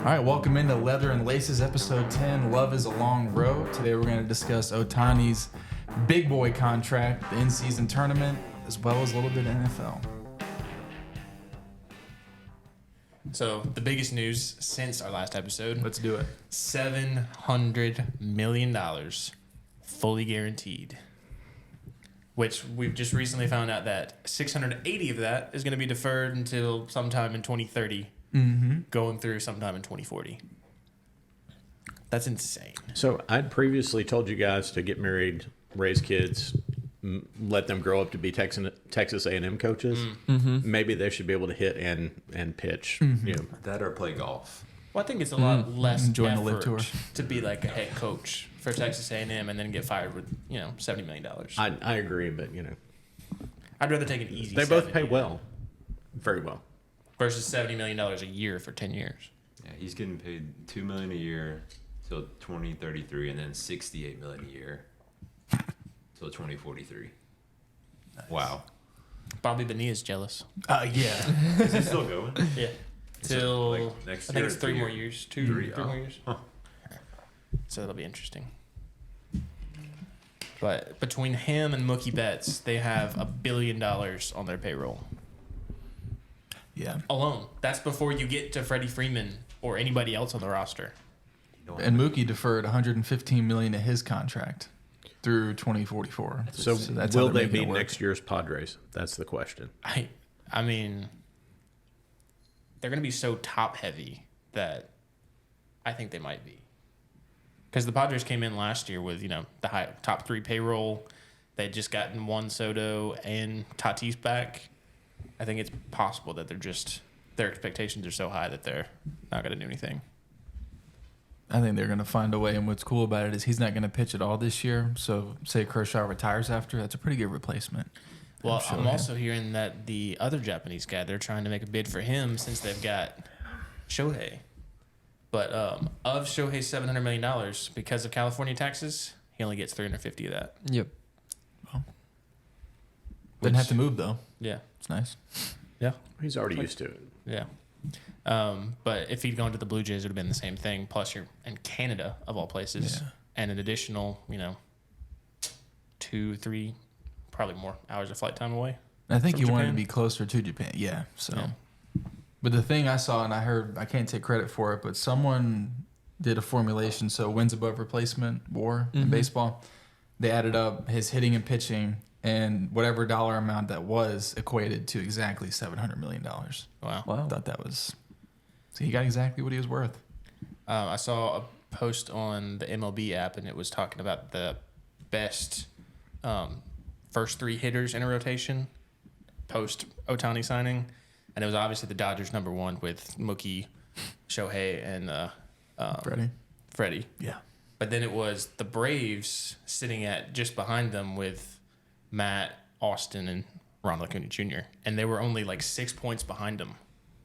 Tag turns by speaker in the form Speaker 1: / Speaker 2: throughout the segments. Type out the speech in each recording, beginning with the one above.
Speaker 1: All right, welcome into Leather and Laces, episode 10, Love is a Long Road. Today we're going to discuss Ohtani's big boy contract, the in-season tournament, as well as a little bit of NFL.
Speaker 2: So the biggest news since our last episode,
Speaker 1: Let's do it.
Speaker 2: $700 million fully guaranteed, which we've just recently found out that 680 of that is going to be deferred until sometime in 2030, going through sometime in 2040. That's insane.
Speaker 3: So I'd previously told you guys to get married, raise kids, let them grow up to be Texas A&M coaches. Maybe they should be able to hit and pitch. You know.
Speaker 4: That or play golf.
Speaker 2: Well, I think it's a lot less
Speaker 1: Join the LIV
Speaker 2: effort
Speaker 1: Tour.
Speaker 2: to be like a head coach for Texas A&M and then get fired with, $70 million.
Speaker 3: I agree, but
Speaker 2: I'd rather take an easy
Speaker 3: they both
Speaker 2: 70
Speaker 3: pay well, very well.
Speaker 2: versus $70 million a year for 10 years.
Speaker 4: Yeah, he's getting paid $2 million a year till 2033, and then $68 million a year till 2043. Nice. Wow.
Speaker 2: Bobby Bonilla's jealous.
Speaker 1: Yeah.
Speaker 4: Is he still going?
Speaker 2: Yeah. Till
Speaker 4: like next
Speaker 2: I think
Speaker 4: year
Speaker 2: it's
Speaker 4: or
Speaker 2: 3
Speaker 4: 2
Speaker 2: more
Speaker 4: years?
Speaker 2: years.
Speaker 4: Three,
Speaker 2: Three
Speaker 4: oh.
Speaker 2: more years.
Speaker 4: Huh.
Speaker 2: So that'll be interesting. But between him and Mookie Betts, they have $1 billion on their payroll
Speaker 1: Yeah.
Speaker 2: alone. That's before you get to Freddie Freeman or anybody else on the roster.
Speaker 1: And Mookie deferred $115 million of his contract through 2044.
Speaker 3: So
Speaker 1: that's how
Speaker 3: will
Speaker 1: they're
Speaker 3: they
Speaker 1: making
Speaker 3: be
Speaker 1: it work.
Speaker 3: next year's Padres? That's the question.
Speaker 2: I mean, they're going to be so top heavy that I think they might be. Because the Padres came in last year with, the top 3 payroll. They had just gotten Juan Soto and Tatis back. I think it's possible that their expectations are so high that they're not going to do anything.
Speaker 1: I think they're going to find a way, and what's cool about it is he's not going to pitch at all this year. So, say Kershaw retires after, that's a pretty good replacement.
Speaker 2: Well,
Speaker 1: sure,
Speaker 2: I'm
Speaker 1: yeah.
Speaker 2: also hearing that the other Japanese guy, they're trying to make a bid for him since they've got Shohei. But of Shohei's $700 million, because of California taxes, he only gets $350 of that.
Speaker 5: Yep.
Speaker 1: Didn't have to move, though.
Speaker 2: Yeah.
Speaker 1: It's nice.
Speaker 2: Yeah.
Speaker 3: He's already used to it.
Speaker 2: Yeah. But if he'd gone to the Blue Jays, it would have been the same thing. Plus, you're in Canada, of all places,
Speaker 1: Yeah.
Speaker 2: and an additional, 2, 3, probably more hours of flight time away.
Speaker 1: I think
Speaker 2: From
Speaker 1: he wanted to
Speaker 2: Japan?
Speaker 1: be closer to Japan. Yeah. So,
Speaker 2: Yeah.
Speaker 1: But the thing I saw and I heard, I can't take credit for it, but someone did a formulation. So wins above replacement WAR in baseball. They added up his hitting and pitching, and whatever dollar amount that was equated to exactly $700 million.
Speaker 2: Wow.
Speaker 1: I
Speaker 5: Wow.
Speaker 1: thought that was. So he got exactly what he was worth.
Speaker 2: I saw a post on the MLB app, and it was talking about the best first 3 hitters in a rotation post Ohtani signing, and it was obviously the Dodgers number 1 with Mookie, Shohei, and Freddie.
Speaker 1: Yeah.
Speaker 2: But then it was the Braves sitting at just behind them with Matt, Austin, and Ronald Acuna Jr. And they were only like 6 points behind them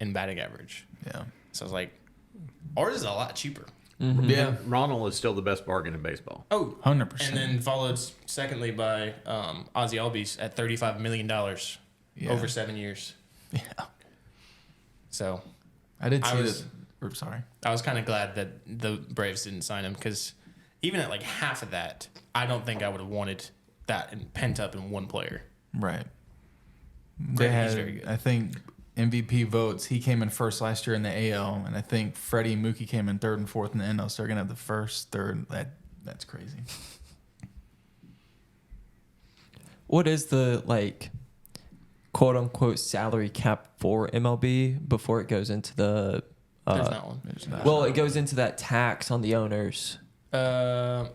Speaker 2: in batting average.
Speaker 1: Yeah.
Speaker 2: So I was like, ours is a lot cheaper.
Speaker 1: Yeah.
Speaker 3: Ronald is still the best bargain in baseball.
Speaker 2: Oh,
Speaker 1: 100%.
Speaker 2: and then followed secondly by Ozzy Albies at $35 million over 7 years.
Speaker 1: Yeah.
Speaker 2: So
Speaker 1: I did
Speaker 2: I
Speaker 1: see
Speaker 2: was-
Speaker 1: that. Or, sorry.
Speaker 2: I was kind of glad that the Braves didn't sign him, because even at like half of that, I don't think I would have wanted that and pent up in one player.
Speaker 1: Right. They
Speaker 2: He's very
Speaker 1: had,
Speaker 2: good.
Speaker 1: I think, MVP votes. He came in first last year in the AL, and I think Freddie and Mookie came in 3rd and 4th in the NL. So they're gonna have the 1st, 3rd. That's crazy.
Speaker 5: What is the quote unquote salary cap for MLB before it goes into the
Speaker 2: There's not one.
Speaker 1: There's not.
Speaker 5: well, it goes into that tax on the owners.
Speaker 2: No,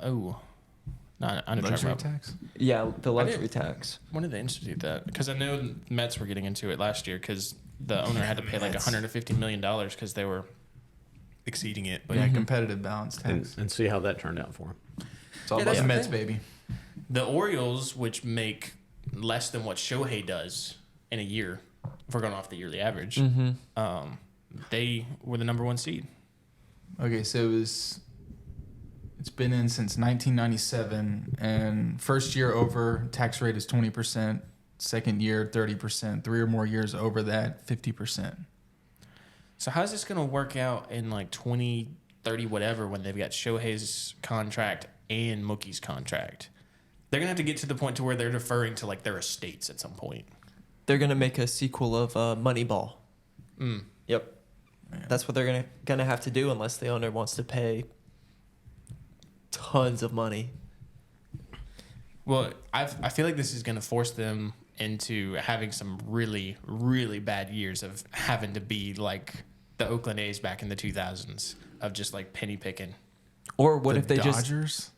Speaker 2: I know
Speaker 1: Luxury
Speaker 2: about.
Speaker 1: tax.
Speaker 5: Yeah, the
Speaker 2: I
Speaker 5: luxury
Speaker 2: did.
Speaker 5: tax.
Speaker 2: When did they institute that? Because I know the Mets were getting into it last year because the owner had to pay like $150 million because they were exceeding it. But
Speaker 1: Yeah, competitive balance tax.
Speaker 3: And see how that turned out for him.
Speaker 1: It's all
Speaker 2: Yeah,
Speaker 1: about
Speaker 2: that's
Speaker 1: the
Speaker 2: the
Speaker 1: Mets,
Speaker 2: thing.
Speaker 1: baby.
Speaker 2: the Orioles, which make less than what Shohei does in a year, if we're going off the yearly average, they were the number 1 seed.
Speaker 1: Okay, so it's been in since 1997, and first year over, tax rate is 20%. Second year, 30%. 3 or more years over that, 50%.
Speaker 2: So how's this gonna work out in like 2030 whatever when they've got Shohei's contract and Mookie's contract? They're gonna have to get to the point to where they're deferring to like their estates at some point.
Speaker 5: They're gonna make a sequel of Moneyball. Yep. That's what they're gonna have to do unless the owner wants to pay tons of money.
Speaker 2: Well, I feel like this is gonna force them into having some really, really bad years of having to be like the Oakland A's back in the 2000s of just like penny picking.
Speaker 5: Or what if they
Speaker 1: Dodgers?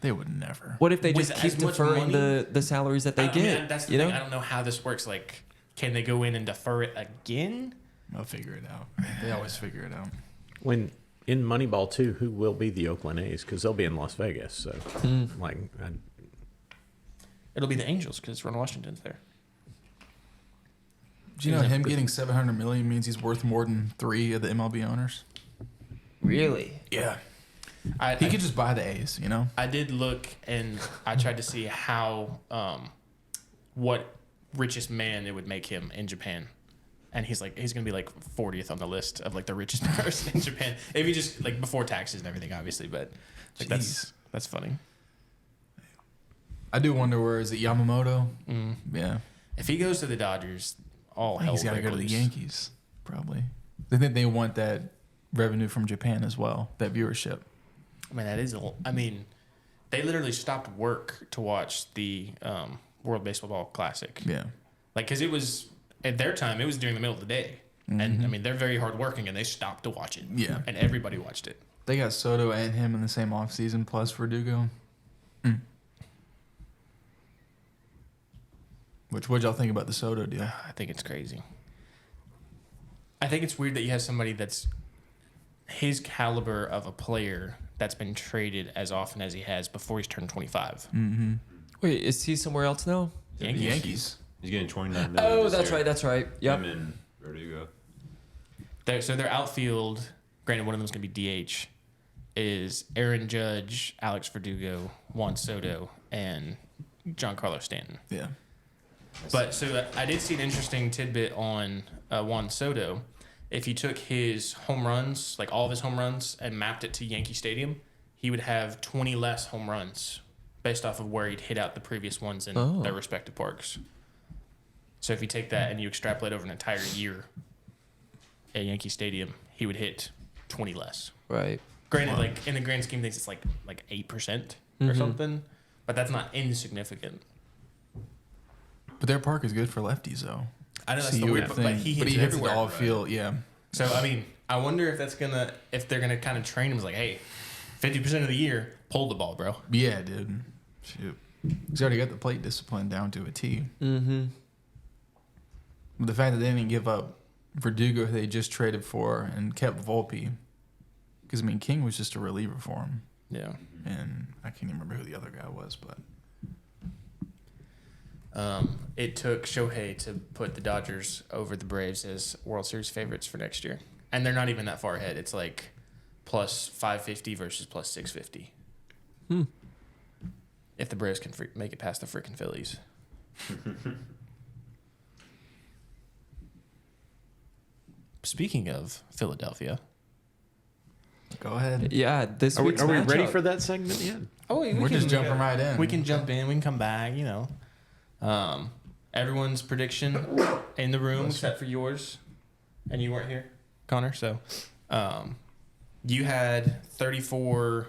Speaker 1: They would never.
Speaker 5: What if they
Speaker 2: With
Speaker 5: just
Speaker 2: as
Speaker 5: keep
Speaker 2: much
Speaker 5: deferring
Speaker 2: money?
Speaker 5: the salaries that they
Speaker 2: I mean,
Speaker 5: get?
Speaker 2: that's the
Speaker 5: you
Speaker 2: thing.
Speaker 5: know?
Speaker 2: I don't know how this works. Like, can they go in and defer it again?
Speaker 1: They'll figure it out. They always figure it out.
Speaker 3: When in Moneyball 2, who will be the Oakland A's? Because they'll be in Las Vegas. So, like,
Speaker 2: It'll be the Angels because Ron Washington's there.
Speaker 1: Do you know him getting $700 million means he's worth more than 3 of the MLB owners?
Speaker 5: Really?
Speaker 1: Yeah.
Speaker 2: I
Speaker 1: He could just buy the A's, you know?
Speaker 2: I did look and I tried to see how what richest man it would make him in Japan. And he's gonna be like 40th on the list of like the richest person in Japan. If you just like before taxes and everything, obviously, but like that's funny.
Speaker 1: I do wonder where is it Yamamoto? Yeah.
Speaker 2: If he goes to the Dodgers, all
Speaker 1: I think
Speaker 2: hell
Speaker 1: he's got to go to the
Speaker 2: breaks.
Speaker 1: Yankees, probably. They think they want that revenue from Japan as well, that viewership.
Speaker 2: I mean, that is. I mean, they literally stopped work to watch the World Baseball Classic.
Speaker 1: Yeah.
Speaker 2: Like, because it was at their time, it was during the middle of the day, and I mean, they're very hardworking, and they stopped to watch it.
Speaker 1: Yeah.
Speaker 2: And everybody watched it.
Speaker 1: They got Soto and him in the same offseason, plus Verdugo. What'd y'all think about the Soto deal?
Speaker 2: I think it's crazy. I think it's weird that you have somebody that's his caliber of a player that's been traded as often as he has before he's turned 25.
Speaker 5: Wait, is he somewhere else now?
Speaker 1: The Yankees.
Speaker 4: He's getting 29 million.
Speaker 5: Oh,
Speaker 4: this
Speaker 5: that's
Speaker 4: year.
Speaker 5: right. That's right. Yep.
Speaker 4: Him and Verdugo.
Speaker 2: So their outfield, granted one of them's going to be DH, is Aaron Judge, Alex Verdugo, Juan Soto, and Giancarlo Stanton.
Speaker 1: Yeah.
Speaker 2: But so I did see an interesting tidbit on Juan Soto. If you took his home runs, like all of his home runs, and mapped it to Yankee Stadium, he would have 20 less home runs based off of where he'd hit out the previous ones in their respective parks. So if you take that and you extrapolate over an entire year at Yankee Stadium, he would hit 20 less.
Speaker 5: Right.
Speaker 2: Granted, like in the grand scheme of things, it's like 8% or something, but that's not insignificant.
Speaker 1: But their park is good for lefties, though.
Speaker 2: I know that's
Speaker 1: So
Speaker 2: the
Speaker 1: you
Speaker 2: weird,
Speaker 1: would
Speaker 2: but
Speaker 1: think-
Speaker 2: he hits
Speaker 1: but he
Speaker 2: it
Speaker 1: hits
Speaker 2: everywhere.
Speaker 1: it all field, yeah.
Speaker 2: So I mean, I wonder if they're gonna kind of train him as like, hey, 50% of the year, pull the ball, bro.
Speaker 1: Yeah, dude. Shoot. He's already got the plate discipline down to a T.
Speaker 5: Mm-hmm.
Speaker 1: But the fact that they didn't give up Verdugo, who they just traded for, and kept Volpe, because I mean King was just a reliever for him,
Speaker 2: Yeah.
Speaker 1: and I can't even remember who the other guy was, but
Speaker 2: It took Shohei to put the Dodgers over the Braves as World Series favorites for next year, and they're not even that far ahead. It's like plus 550 versus plus 650. If the Braves can make it past the freaking Phillies. Speaking of Philadelphia.
Speaker 1: go ahead.
Speaker 5: Yeah, this
Speaker 3: are we
Speaker 5: week's
Speaker 3: ready
Speaker 5: matchup.
Speaker 3: for that segment yet?
Speaker 2: Oh,
Speaker 1: We're just jumping right in.
Speaker 2: We can jump in. We can come back. Everyone's prediction in the room except for yours, and you weren't here, Connor. So, you had 34.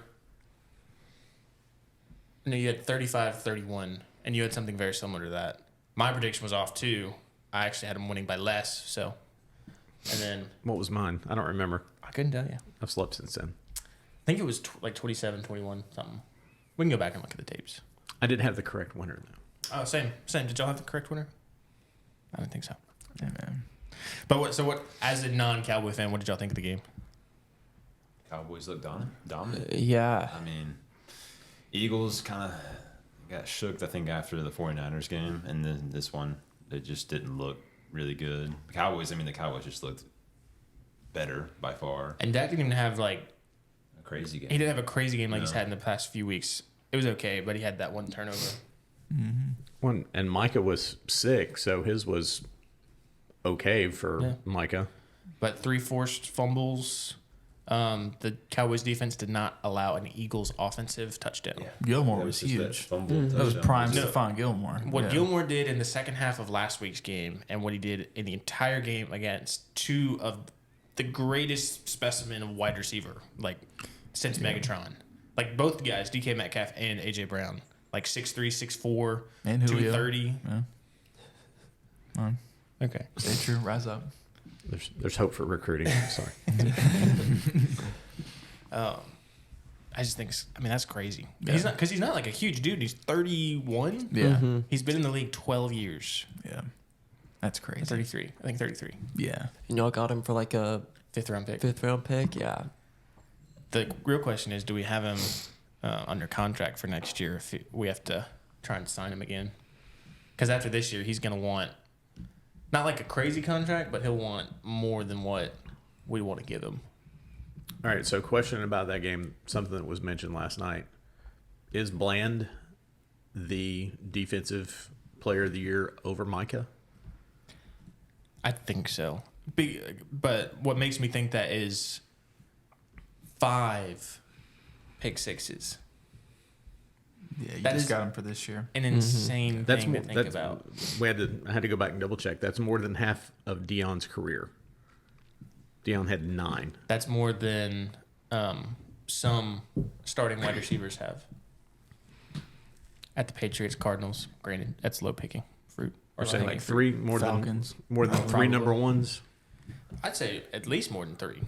Speaker 2: No, you had 35-31, and you had something very similar to that. My prediction was off too. I actually had them winning by less. So, and then
Speaker 3: What was mine? I don't remember.
Speaker 2: I couldn't tell you.
Speaker 3: I've slept since then.
Speaker 2: I think it was like 27-21 something. We can go back and look at the tapes.
Speaker 3: I didn't have the correct winner though.
Speaker 2: Oh, same. Did y'all have the correct winner? I don't think so.
Speaker 1: Yeah, man.
Speaker 2: But what? As a non-Cowboy fan, what did y'all think of the game?
Speaker 4: Cowboys look dominant.
Speaker 5: Yeah.
Speaker 4: I mean, Eagles kind of got shook, I think, after the 49ers game. And then this one, it just didn't look really good. The Cowboys just looked better by far.
Speaker 2: And Dak didn't even have like
Speaker 4: A crazy game.
Speaker 2: he didn't have a crazy game like he's
Speaker 4: No.
Speaker 2: had in the past few weeks. It was okay, but he had that one turnover.
Speaker 3: One and Micah was sick, so his was okay for
Speaker 2: Yeah.
Speaker 3: Micah.
Speaker 2: but 3 forced fumbles. The Cowboys defense did not allow an Eagles offensive touchdown.
Speaker 1: Gilmore
Speaker 4: That
Speaker 1: was
Speaker 4: just that
Speaker 1: huge.
Speaker 4: fumble
Speaker 1: That was
Speaker 4: touchdown.
Speaker 1: prime
Speaker 2: No.
Speaker 1: Stephon Gilmore.
Speaker 2: What
Speaker 1: Yeah.
Speaker 2: Gilmore did in the second half of last week's game and what he did in the entire game against 2 of the greatest specimen of wide receiver, like, since Megatron. Like, both guys, DK Metcalf and A.J. Brown. Like, 6'3", 6'4",
Speaker 1: And Julio.
Speaker 2: 230.
Speaker 1: Yeah.
Speaker 2: Okay.
Speaker 1: Stay true. Rise up.
Speaker 3: There's hope for recruiting. Sorry.
Speaker 2: I just think, that's crazy.
Speaker 1: Yeah.
Speaker 2: He's not like a huge dude. He's 31.
Speaker 1: Yeah.
Speaker 2: He's been in the league 12 years.
Speaker 1: Yeah. That's crazy.
Speaker 2: 33. I think 33.
Speaker 1: Yeah.
Speaker 5: And y'all got him for like a
Speaker 2: 5th round pick.
Speaker 5: 5th round pick. Yeah.
Speaker 2: The real question is, do we have him under contract for next year if we have to try and sign him again? Because after this year, he's going to want, not like a crazy contract, but he'll want more than what we want to give him.
Speaker 3: All right, so question about that game, something that was mentioned last night. Is Bland the defensive player of the year over Micah?
Speaker 2: I think so. But what makes me think that is 5 pick sixes.
Speaker 1: Yeah. You
Speaker 2: That
Speaker 1: just
Speaker 2: is-
Speaker 1: got him for this year.
Speaker 2: An insane
Speaker 3: That's
Speaker 2: thing
Speaker 3: more.
Speaker 2: to think
Speaker 3: That's,
Speaker 2: about.
Speaker 3: I had to go back and double check. That's more than half of Dion's career. Dion had 9.
Speaker 2: That's more than some starting wide receivers have. At the Patriots, Cardinals, granted, that's low picking fruit.
Speaker 3: Or say
Speaker 2: low-hanging
Speaker 3: like
Speaker 2: fruit.
Speaker 3: 3 more
Speaker 1: Falcons.
Speaker 3: than more than 3
Speaker 2: Probably.
Speaker 3: number ones.
Speaker 2: I'd say at least more than 3.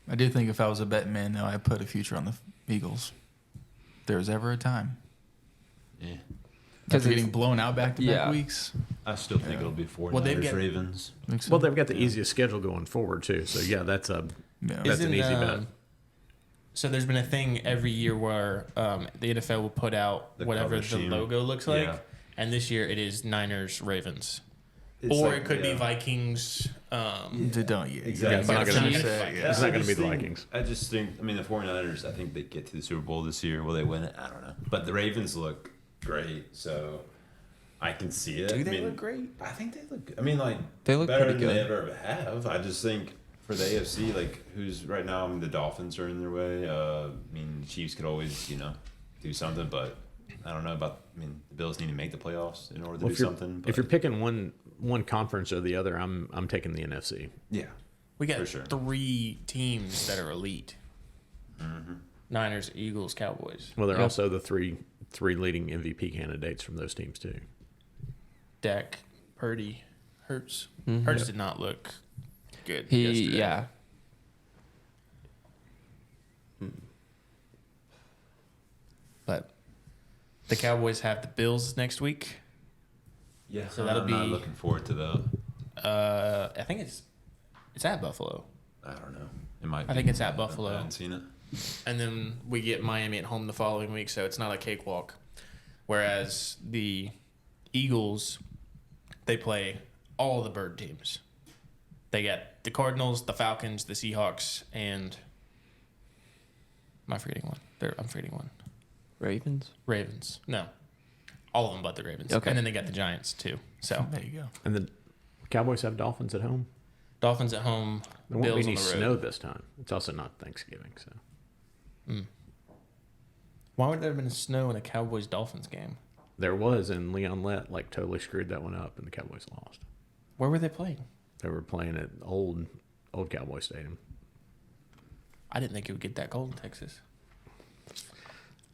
Speaker 1: I do think if I was a betting man, though, I'd put a future on the Eagles. If there was ever a time.
Speaker 4: Yeah.
Speaker 1: Because
Speaker 5: it's-
Speaker 1: getting blown out back-to-back
Speaker 5: Yeah.
Speaker 1: weeks.
Speaker 4: I still think it'll be 49ers,
Speaker 2: Well, they've got-
Speaker 4: Ravens.
Speaker 1: Think so?
Speaker 3: Well, they've got the easiest schedule going forward too. So yeah, that's
Speaker 1: Yeah.
Speaker 3: That's an easy bet.
Speaker 2: So there's been a thing every year where the NFL will put out
Speaker 4: The
Speaker 2: whatever
Speaker 4: color
Speaker 2: the
Speaker 4: scheme.
Speaker 2: logo looks like.
Speaker 4: Yeah.
Speaker 2: And this year it is Niners, Ravens.
Speaker 4: It's
Speaker 2: or
Speaker 4: like-
Speaker 2: it could be
Speaker 4: yeah.
Speaker 2: Vikings.
Speaker 1: They don't. Yeah.
Speaker 4: Exactly.
Speaker 3: It's not
Speaker 2: But
Speaker 3: gonna
Speaker 2: Chiefs,
Speaker 3: be-
Speaker 2: like,
Speaker 3: it's not
Speaker 4: I
Speaker 3: gonna
Speaker 4: just
Speaker 3: be the
Speaker 4: think-
Speaker 3: Vikings.
Speaker 4: I just think, the 49ers, I think they get to the Super Bowl this year. Will they win it? I don't know. But the Ravens look great, so I can see it.
Speaker 2: Do they
Speaker 4: I mean,
Speaker 2: look great?
Speaker 4: I think they look good. I mean, like,
Speaker 5: They look
Speaker 4: better
Speaker 5: pretty
Speaker 4: than they
Speaker 5: good.
Speaker 4: ever have. I just think for the AFC, like, who's right now, the Dolphins are in their way. The Chiefs could always, do something, but I don't know about, the Bills need to make the playoffs in order to
Speaker 3: Well,
Speaker 4: do
Speaker 3: if you're,
Speaker 4: something.
Speaker 3: if
Speaker 4: But
Speaker 3: you're picking one conference or the other, I'm taking the NFC.
Speaker 4: yeah.
Speaker 2: We got
Speaker 4: For sure.
Speaker 2: 3 teams that are elite.
Speaker 4: Mm-hmm.
Speaker 2: Niners, Eagles, Cowboys.
Speaker 3: Well, they're
Speaker 5: Yep.
Speaker 3: also the three leading MVP candidates from those teams too.
Speaker 2: Dak, Purdy, Hurts.
Speaker 5: Mhm.
Speaker 2: Hurts did not look good
Speaker 5: He
Speaker 2: yesterday.
Speaker 5: yeah.
Speaker 2: But the Cowboys have the Bills next week.
Speaker 4: Yeah.
Speaker 2: So that'll
Speaker 4: I'm not
Speaker 2: be-
Speaker 4: looking forward to the.
Speaker 2: I think it's at Buffalo.
Speaker 4: I don't know. It might.
Speaker 2: I
Speaker 4: be.
Speaker 2: think it's at
Speaker 4: I
Speaker 2: Buffalo.
Speaker 4: haven't seen it.
Speaker 2: And then we get Miami at home the following week, so it's not a cakewalk. Whereas the Eagles, they play all the bird teams. They got the Cardinals, the Falcons, the Seahawks, and am I forgetting one? I'm forgetting one.
Speaker 5: Ravens.
Speaker 2: Ravens. No. All of them but the Ravens.
Speaker 5: Okay.
Speaker 2: And then they got the Giants too. So
Speaker 1: There you go.
Speaker 3: And the Cowboys have Dolphins at home.
Speaker 2: Dolphins at home,
Speaker 3: There won't
Speaker 2: Bills
Speaker 3: be
Speaker 2: on
Speaker 3: any
Speaker 2: the road.
Speaker 3: snow this time. It's also not Thanksgiving, so
Speaker 2: Why would there have been snow in a Cowboys Dolphins game?
Speaker 3: there was, and Leon Lett totally screwed that one up, and the Cowboys lost.
Speaker 2: Where were they playing?
Speaker 3: They were playing at old Cowboy Stadium.
Speaker 2: I didn't think it would get that cold in Texas.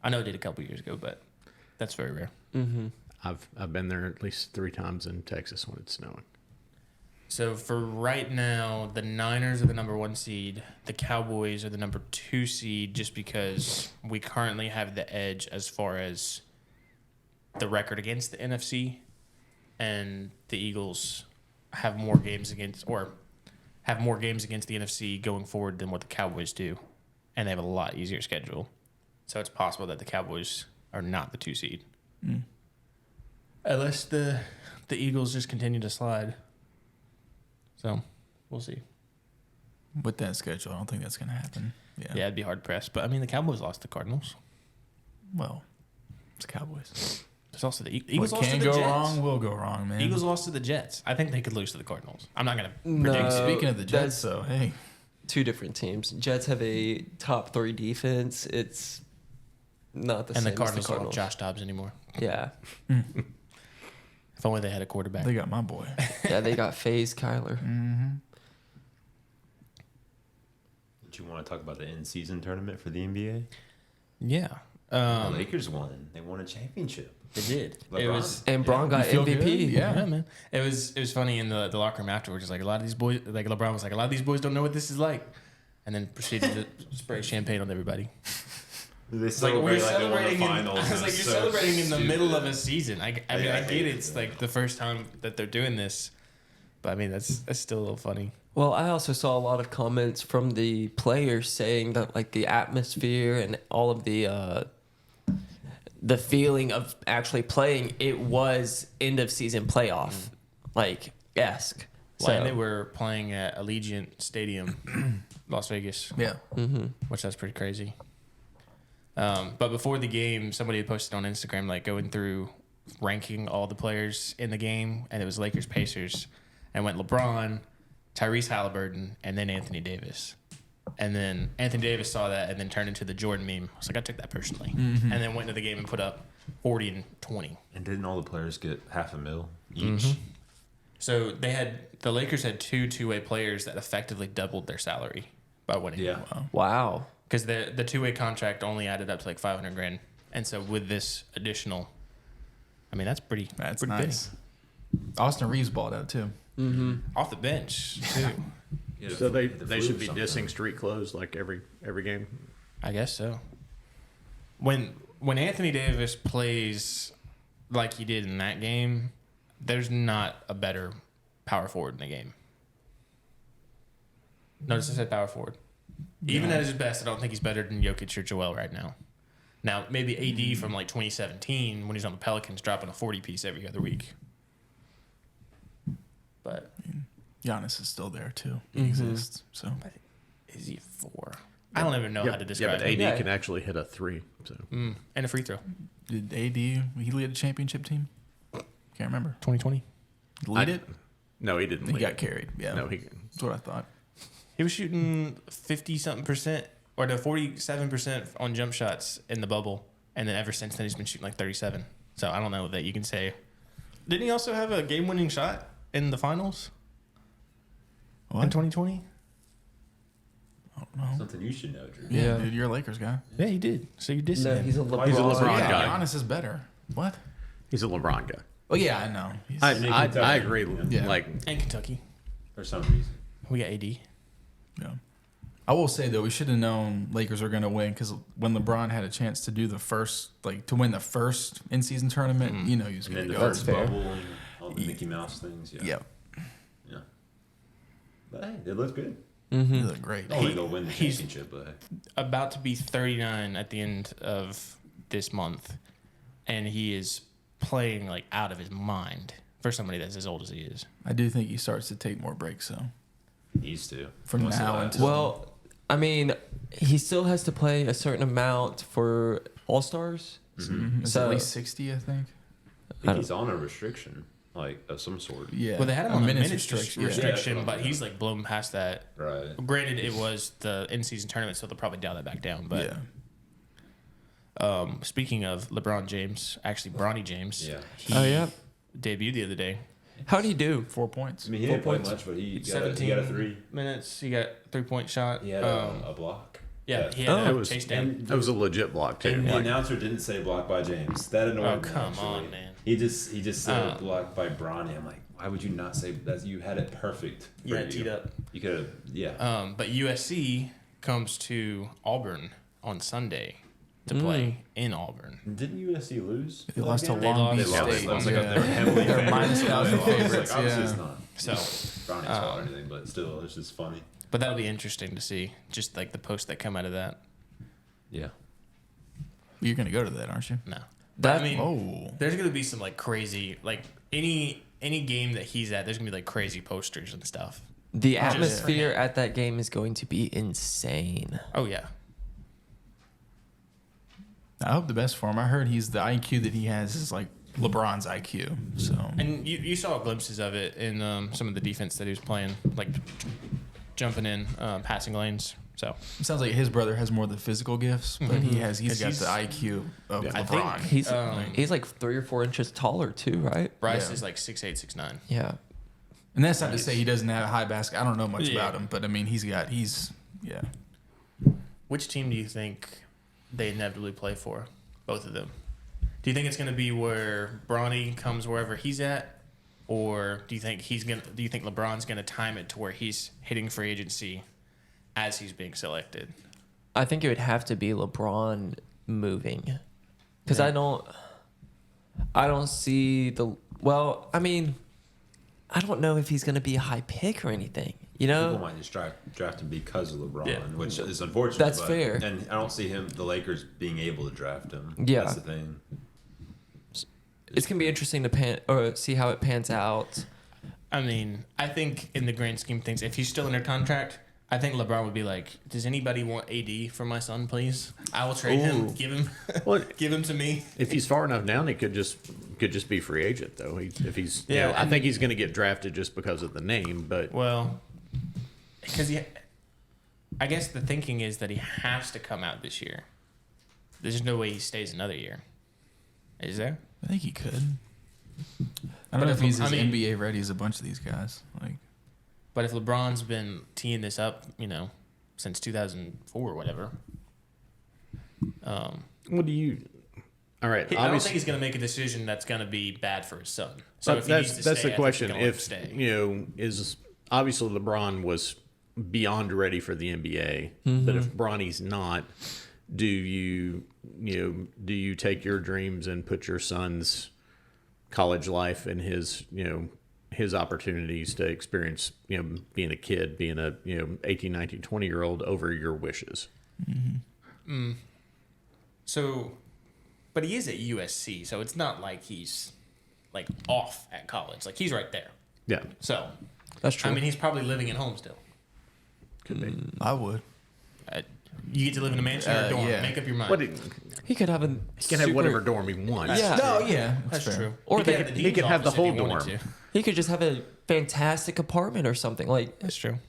Speaker 2: I know it did a couple years ago, but that's very rare.
Speaker 5: Mm-hmm.
Speaker 3: I've been there at least 3 times in Texas when it's snowing.
Speaker 2: So for right now, the Niners are the number 1 seed. The Cowboys are the number 2 seed just because we currently have the edge as far as the record against the NFC. And the Eagles have more games against the NFC going forward than what the Cowboys do. And they have a lot easier schedule. So it's possible that the Cowboys are not the 2 seed. Unless the Eagles just continue to slide. So, we'll see.
Speaker 1: With that schedule, I don't think that's going to happen.
Speaker 2: Yeah, it'd be hard pressed. But, the Cowboys lost to Cardinals.
Speaker 1: Well, it's Cowboys.
Speaker 2: There's also the
Speaker 1: What
Speaker 2: Eagles lost to
Speaker 1: can
Speaker 2: the
Speaker 1: go
Speaker 2: Jets.
Speaker 1: wrong will go wrong, man.
Speaker 2: Eagles lost to the Jets. I think they could lose to the Cardinals. I'm not gonna
Speaker 5: No,
Speaker 2: predict.
Speaker 1: Speaking of the Jets,
Speaker 5: that's
Speaker 1: so hey,
Speaker 5: two different teams. Jets have a top 3 defense. It's not the
Speaker 2: And
Speaker 5: same
Speaker 2: the Cardinals
Speaker 5: as the
Speaker 2: don't
Speaker 5: Cardinals.
Speaker 2: have Josh Dobbs anymore.
Speaker 5: Yeah,
Speaker 2: If only they had a quarterback.
Speaker 1: they got my boy.
Speaker 5: yeah, they got FaZe Kyler.
Speaker 4: Did you want to talk about the in-season tournament for the NBA?
Speaker 2: Yeah.
Speaker 4: The Lakers won. They won a championship.
Speaker 2: They did. It
Speaker 4: LeBron.
Speaker 2: was
Speaker 5: And Braun got
Speaker 1: You feel
Speaker 5: MVP.
Speaker 1: good? Yeah.
Speaker 2: man. It was funny in the locker room afterwards. It's like a lot of these boys, like LeBron was like, a lot of these boys don't know what this is like, and then proceeded to spray champagne on everybody.
Speaker 4: They
Speaker 2: It's like we're celebrating. I was
Speaker 4: It
Speaker 2: like,
Speaker 4: was
Speaker 2: you're
Speaker 4: so
Speaker 2: celebrating in the
Speaker 4: stupid.
Speaker 2: middle of a season. I mean,
Speaker 4: Yeah,
Speaker 2: I
Speaker 4: I
Speaker 2: get
Speaker 4: hate
Speaker 2: it.
Speaker 4: it,
Speaker 2: It's
Speaker 4: yeah.
Speaker 2: like the first time that they're doing this, but I mean, that's still a little funny.
Speaker 5: Well, I also saw a lot of comments from the players saying that like the atmosphere and all of the feeling of actually playing, it was end of season playoff like esque.
Speaker 2: Well, and they were playing at Allegiant Stadium, Las Vegas,
Speaker 1: Yeah.
Speaker 2: which that's pretty crazy. But before the game, somebody had posted on Instagram like going through ranking all the players in the game, and it was Lakers Pacers, and went LeBron, Tyrese Halliburton, and then Anthony Davis. And then Anthony Davis saw that and then turned into the Jordan meme. I was like, I took that personally. And then went into the game and put up 40 and 20.
Speaker 4: And didn't all the players get $500,000 each?
Speaker 2: Mm-hmm. So the Lakers had 2 two-way players that effectively doubled their salary by winning.
Speaker 4: Yeah.
Speaker 5: Wow.
Speaker 2: Because the two-way contract only added up to like $500,000. And so with this additional, I mean, that's pretty
Speaker 1: That's
Speaker 2: pretty
Speaker 1: nice. Austin Reeves balled out too.
Speaker 2: big. Off the bench, too.
Speaker 3: So they should be dissing street clothes like every game.
Speaker 2: I guess so. When Anthony Davis plays like he did in that game, there's not a better power forward in the game. Notice I said power forward. Even at his best, I don't think he's better than Jokic or Joel right now. Now, maybe AD from like 2017 when he's on the Pelicans dropping a 40-piece every other week. But
Speaker 1: Giannis is still there too. He exists. So
Speaker 2: is he 4? I don't even know how to
Speaker 3: Yeah,
Speaker 2: describe
Speaker 3: but AD
Speaker 2: him.
Speaker 5: Yeah.
Speaker 3: can actually hit a 3. So
Speaker 2: And a free throw.
Speaker 1: did AD he lead a championship team? Can't remember.
Speaker 2: 2020.
Speaker 1: Lead it?
Speaker 3: no, he didn't.
Speaker 1: He
Speaker 3: lead
Speaker 1: got
Speaker 3: it.
Speaker 1: carried. Yeah.
Speaker 3: No,
Speaker 1: That's what I thought.
Speaker 2: He was shooting 50-something% or no 47% on jump shots in the bubble, and then ever since then he's been shooting like 37. So I don't know that you can say. Didn't he also have a game-winning shot in the finals in
Speaker 1: What?
Speaker 2: 2020?
Speaker 4: Something you should know, Drew.
Speaker 1: Yeah,
Speaker 5: Yeah.
Speaker 1: dude, you're a Lakers guy.
Speaker 2: Yeah, he did. So you did.
Speaker 5: No, he's a LeBron.
Speaker 3: He's a LeBron
Speaker 1: yeah,
Speaker 3: guy.
Speaker 1: Giannis is better. What?
Speaker 3: He's a LeBron guy.
Speaker 1: Oh yeah, I know. He's,
Speaker 3: I agree.
Speaker 1: Yeah.
Speaker 3: Like
Speaker 2: And Kentucky.
Speaker 4: For some reason.
Speaker 2: We got AD.
Speaker 1: yeah. I will say though, we should have known Lakers were going to win because when LeBron had a chance to do the first, like to win the first in-season tournament, you know he was
Speaker 4: And
Speaker 1: going
Speaker 4: then
Speaker 1: to
Speaker 4: the
Speaker 1: go.
Speaker 5: That's
Speaker 4: first
Speaker 5: fair.
Speaker 4: bubble and all the Mickey Mouse things. Yeah.
Speaker 1: Yeah,
Speaker 4: Yeah. But hey, they look good.
Speaker 1: he looked great.
Speaker 4: I don't think they'll win the
Speaker 2: he's-
Speaker 4: championship, but hey.
Speaker 2: About to be 39 at the end of this month, and he is playing like out of his mind for somebody that's as old as he is.
Speaker 1: I do think he starts to take more breaks though.
Speaker 4: Needs to.
Speaker 1: From
Speaker 4: Wants to
Speaker 1: now
Speaker 4: last.
Speaker 1: until-
Speaker 5: Well, I mean, he still has to play a certain amount for All Stars.
Speaker 1: It's
Speaker 5: So-
Speaker 1: at least 60, I think.
Speaker 4: I think he's on a restriction, like of some sort.
Speaker 1: Yeah.
Speaker 2: Well, they had him on a minutes restriction,
Speaker 4: Yeah.
Speaker 2: but he's like blown past that.
Speaker 4: Right.
Speaker 2: Granted, it was the in-season tournament, so they'll probably dial that back down. But
Speaker 1: Yeah.
Speaker 2: Speaking of LeBron James, actually Bronny James,
Speaker 4: Yeah.
Speaker 2: he
Speaker 5: Oh, yeah.
Speaker 2: debuted the other day.
Speaker 5: How do you do?
Speaker 1: 4 points.
Speaker 4: I mean, he
Speaker 5: 4
Speaker 4: didn't play
Speaker 5: points.
Speaker 4: much, but he got
Speaker 2: 17
Speaker 4: a 3.
Speaker 2: minutes. He got 3-point shot.
Speaker 4: He had a block.
Speaker 2: Yeah, he had
Speaker 5: Oh,
Speaker 2: a
Speaker 3: it was
Speaker 2: chase down.
Speaker 3: it was a legit block too.
Speaker 4: And the
Speaker 3: Like,
Speaker 4: announcer didn't say blocked by James. That annoyed
Speaker 2: Oh,
Speaker 4: me.
Speaker 2: come
Speaker 4: actually.
Speaker 2: on, man.
Speaker 4: He just said
Speaker 2: Oh.
Speaker 4: blocked by Bronny. I'm like, why would you not say that? You had it perfect. For
Speaker 2: Yeah, teed up.
Speaker 4: You could have, yeah.
Speaker 2: But USC comes to Auburn on Sunday to play in Auburn.
Speaker 4: Didn't USC lose?
Speaker 1: They lost to
Speaker 2: They
Speaker 1: Long
Speaker 2: lost.
Speaker 1: Beach
Speaker 2: They lost.
Speaker 1: State.
Speaker 4: I was like,
Speaker 1: Yeah.
Speaker 4: they're heavily
Speaker 1: They're
Speaker 4: favored.
Speaker 1: minus 1,000
Speaker 4: I was like,
Speaker 1: favorites,
Speaker 4: obviously
Speaker 1: yeah.
Speaker 4: it's not.
Speaker 2: So,
Speaker 4: Bronny's fault or anything, but still, it's just funny.
Speaker 2: but that'll be interesting to see, just like the posts that come out of that.
Speaker 4: Yeah.
Speaker 1: You're going to go to that, aren't you?
Speaker 2: No,
Speaker 5: That-
Speaker 2: I mean,
Speaker 1: Oh.
Speaker 2: there's gonna be some like crazy, like any game that he's at, there's gonna be like crazy posters and stuff.
Speaker 5: The
Speaker 2: Just-
Speaker 5: atmosphere at that game is going to be insane.
Speaker 2: Oh yeah,
Speaker 1: I hope the best for him. I heard the IQ that he has is like LeBron's IQ. So
Speaker 2: And you saw glimpses of it in some of the defense that he was playing, like jumping in passing lanes. So
Speaker 1: it sounds like his brother has more of the physical gifts, but he's got
Speaker 2: He's-
Speaker 1: the IQ of
Speaker 2: I think
Speaker 1: LeBron.
Speaker 5: He's like 3 or 4 inches taller too, right?
Speaker 2: Bryce
Speaker 1: Yeah.
Speaker 2: is like 6'8", 6'9".
Speaker 5: Yeah.
Speaker 1: And that's not to say he doesn't have a high basket. I don't know much
Speaker 2: Yeah.
Speaker 1: about him, but I mean, he's yeah.
Speaker 2: Which team do you think they inevitably play for? Both of them. Do you think it's going to be where Bronny comes wherever he's at, or do you think LeBron's going to time it to where he's hitting free agency as he's being selected?
Speaker 5: I think it would have to be LeBron moving, because
Speaker 2: Yeah.
Speaker 5: I don't see the. Well, I mean, I don't know if he's going to be a high pick or anything. You
Speaker 4: People
Speaker 5: know,
Speaker 4: might just draft him because of LeBron,
Speaker 2: Yeah.
Speaker 4: which is unfortunate.
Speaker 5: That's
Speaker 4: but-
Speaker 5: fair.
Speaker 4: And I don't see the Lakers being able to draft him.
Speaker 5: Yeah.
Speaker 4: That's the thing.
Speaker 5: it's going to be interesting to see how it pans out.
Speaker 2: I mean, I think in the grand scheme of things, if he's still under contract, I think LeBron would be like, "Does anybody want AD for my son, please? I will trade him.
Speaker 3: Ooh.
Speaker 2: Give him,
Speaker 3: What
Speaker 2: give him to me."
Speaker 3: if he's far enough down? He could just be free agent though. If he's
Speaker 2: Yeah,
Speaker 3: I
Speaker 2: and-
Speaker 3: think he's going to get drafted just because of the name. But
Speaker 2: Well, because I guess the thinking is that he has to come out this year. There's no way he stays another year. Is there?
Speaker 1: I think he could. I
Speaker 2: But
Speaker 1: don't know
Speaker 2: if
Speaker 1: if he's
Speaker 2: I
Speaker 1: as
Speaker 2: mean-
Speaker 1: NBA ready as a bunch of these guys. Like,
Speaker 2: But if LeBron's been teeing this up, since 2004 or whatever,
Speaker 3: what do you? All right,
Speaker 2: I don't
Speaker 3: obviously
Speaker 2: think he's going to make a decision that's going to be bad for his son. So
Speaker 3: But
Speaker 2: if he needs to
Speaker 3: that's
Speaker 2: stay,
Speaker 3: the
Speaker 2: I think he's
Speaker 3: question.
Speaker 2: gonna let him
Speaker 3: If
Speaker 2: stay.
Speaker 3: is obviously LeBron was beyond ready for the NBA, but if Bronny's not, do you take your dreams and put your son's college life and his opportunities to experience being a kid, being a 18, 19, 20-year-old over your wishes?
Speaker 2: So, but he is at USC, so it's not like he's like off at college. Like he's right there.
Speaker 3: Yeah,
Speaker 2: So,
Speaker 5: That's true.
Speaker 2: I mean, he's probably living at home still.
Speaker 3: could be.
Speaker 1: I would.
Speaker 2: You get to live in a mansion or a dorm.
Speaker 1: yeah.
Speaker 2: Make up your mind.
Speaker 3: But he
Speaker 5: he could have a.
Speaker 3: can have whatever dorm he wants.
Speaker 5: Yeah.
Speaker 1: No, yeah,
Speaker 2: That's
Speaker 1: fair.
Speaker 2: true.
Speaker 5: Or
Speaker 2: He
Speaker 5: they
Speaker 2: could
Speaker 5: could-
Speaker 2: the
Speaker 3: he
Speaker 2: dean's
Speaker 3: could have the
Speaker 2: office if he
Speaker 3: whole
Speaker 2: wanted
Speaker 3: dorm.
Speaker 2: to.
Speaker 5: He could just have a fantastic apartment or something. Like,
Speaker 2: That's true.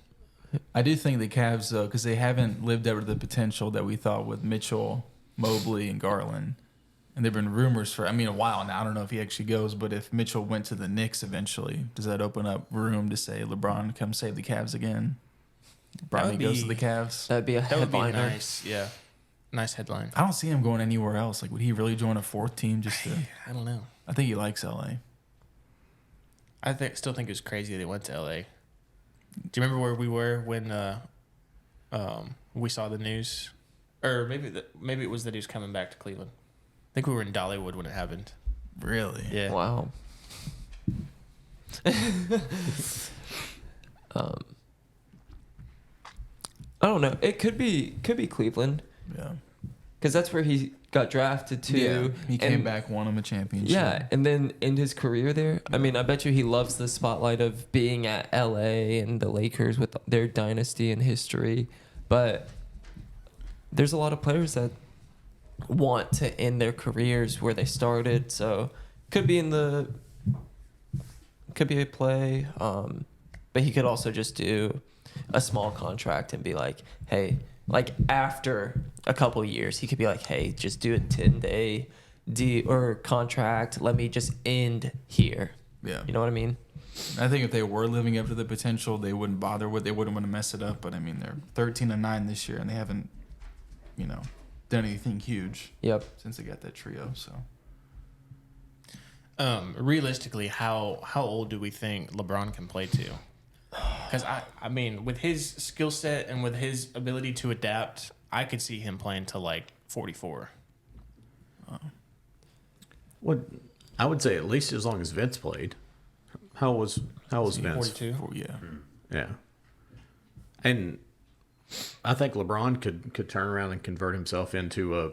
Speaker 1: I do think the Cavs, though, because they haven't lived up to the potential that we thought with Mitchell, Mobley, and Garland. And there have been rumors for, a while now. I don't know if he actually goes, but if Mitchell went to the Knicks eventually, does that open up room to say LeBron come save the Cavs again? Bronny
Speaker 2: would
Speaker 1: goes to
Speaker 2: be-
Speaker 1: the Cavs.
Speaker 5: that'd be a
Speaker 2: That would be
Speaker 5: headliner.
Speaker 2: nice. Yeah. Nice headline.
Speaker 1: I don't see him going anywhere else. Like, would he really join a fourth team just to?
Speaker 2: I don't know.
Speaker 1: I think he likes LA.
Speaker 2: Still think it was crazy they went to LA. Do you remember where we were when we saw the news? Or maybe it was that he was coming back to Cleveland. I think we were in Dollywood when it happened.
Speaker 1: Really?
Speaker 2: Yeah.
Speaker 5: Wow. I don't know. It could be Cleveland,
Speaker 1: Yeah.
Speaker 5: because that's where he got drafted to.
Speaker 1: He came
Speaker 5: and-
Speaker 1: back, won him a championship.
Speaker 5: Yeah, and then in his career there, I mean, I bet you he loves the spotlight of being at LA and the Lakers with their dynasty and history. But there's a lot of players that want to end their careers where they started, so could be a play. But he could also just do a small contract and be like, hey, like after a couple years, he could be like, hey, just do a 10-day deal or contract. Let me just end here.
Speaker 1: Yeah.
Speaker 5: You know what I mean?
Speaker 1: I think if they were living up to the potential, they wouldn't bother with. They wouldn't want to mess it up. But they're 13-9 this year, and they haven't, done anything huge
Speaker 5: Yep.
Speaker 1: since they got that trio. So
Speaker 2: Realistically, how old do we think LeBron can play to? Because I mean, with his skill set and with his ability to adapt, I could see him playing to like 44.
Speaker 3: What I would say at least as long as Vince played. How was Vince?
Speaker 2: 42.
Speaker 1: yeah,
Speaker 3: Yeah. And I think LeBron could turn around and convert himself into a,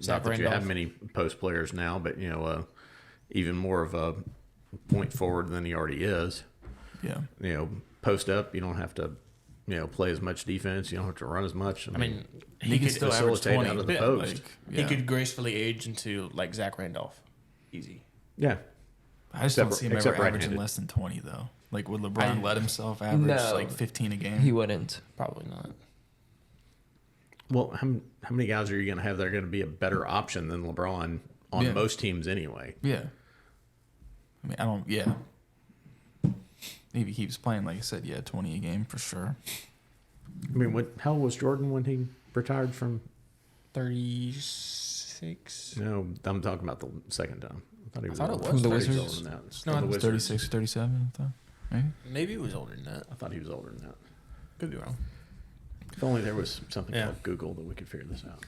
Speaker 2: Zach
Speaker 3: not that you
Speaker 2: Randolph.
Speaker 3: have many post players now, but, even more of a point forward than he already is.
Speaker 1: yeah.
Speaker 3: Post up, you don't have to, play as much defense. You don't have to run as much.
Speaker 2: I mean,
Speaker 1: He can still average
Speaker 3: facilitate
Speaker 1: 20
Speaker 3: out of the
Speaker 2: yeah,
Speaker 3: post.
Speaker 2: he could gracefully age into like Zach Randolph. Easy.
Speaker 3: Yeah.
Speaker 1: I just
Speaker 3: Except-
Speaker 1: don't see him ever
Speaker 3: except
Speaker 1: averaging
Speaker 3: right-handed.
Speaker 1: less than 20 though. Like would LeBron let himself average
Speaker 5: No.
Speaker 1: like 15 a game?
Speaker 5: He wouldn't.
Speaker 2: Probably not.
Speaker 3: Well, how many guys are you going to have that are going to be a better option than LeBron on
Speaker 1: Yeah.
Speaker 3: most teams anyway?
Speaker 1: Yeah. I mean, I don't. Yeah. If he keeps playing, like I said, yeah, 20 a game for sure.
Speaker 3: I mean, how old was Jordan when he retired from?
Speaker 2: 36.
Speaker 3: No, I'm talking about the second time. I thought he was
Speaker 2: thought it
Speaker 3: older.
Speaker 2: was
Speaker 3: I thought he
Speaker 1: Wizards.
Speaker 3: older than that.
Speaker 2: No,
Speaker 3: The
Speaker 2: it was
Speaker 3: Wizards.
Speaker 1: 36, 37, I thought. Maybe.
Speaker 2: Maybe it was older than that.
Speaker 3: I thought he was older than that.
Speaker 2: Could be wrong.
Speaker 3: If only there was something
Speaker 2: Yeah.
Speaker 3: called Google that we could figure this out.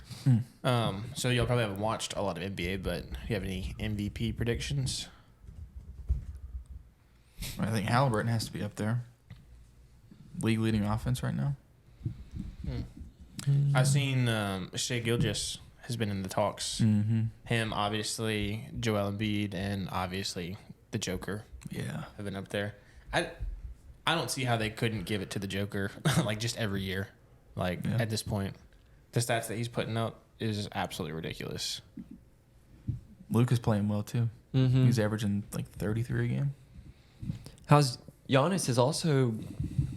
Speaker 2: So y'all probably haven't watched a lot of NBA, but you have any MVP predictions?
Speaker 1: I think Halliburton has to be up there. League leading offense right now.
Speaker 2: I've seen Shea Gilgeous has been in the talks.
Speaker 1: Mm-hmm.
Speaker 2: Him, obviously, Joel Embiid, and obviously the Joker
Speaker 1: Yeah.
Speaker 2: have been up there. I don't see how they couldn't give it to the Joker like just every year. Like
Speaker 1: Yeah.
Speaker 2: at this point, the stats that he's putting up is absolutely ridiculous.
Speaker 1: Luke is playing well too.
Speaker 5: Mm-hmm.
Speaker 1: He's averaging like 33 a game.
Speaker 5: How's Giannis is also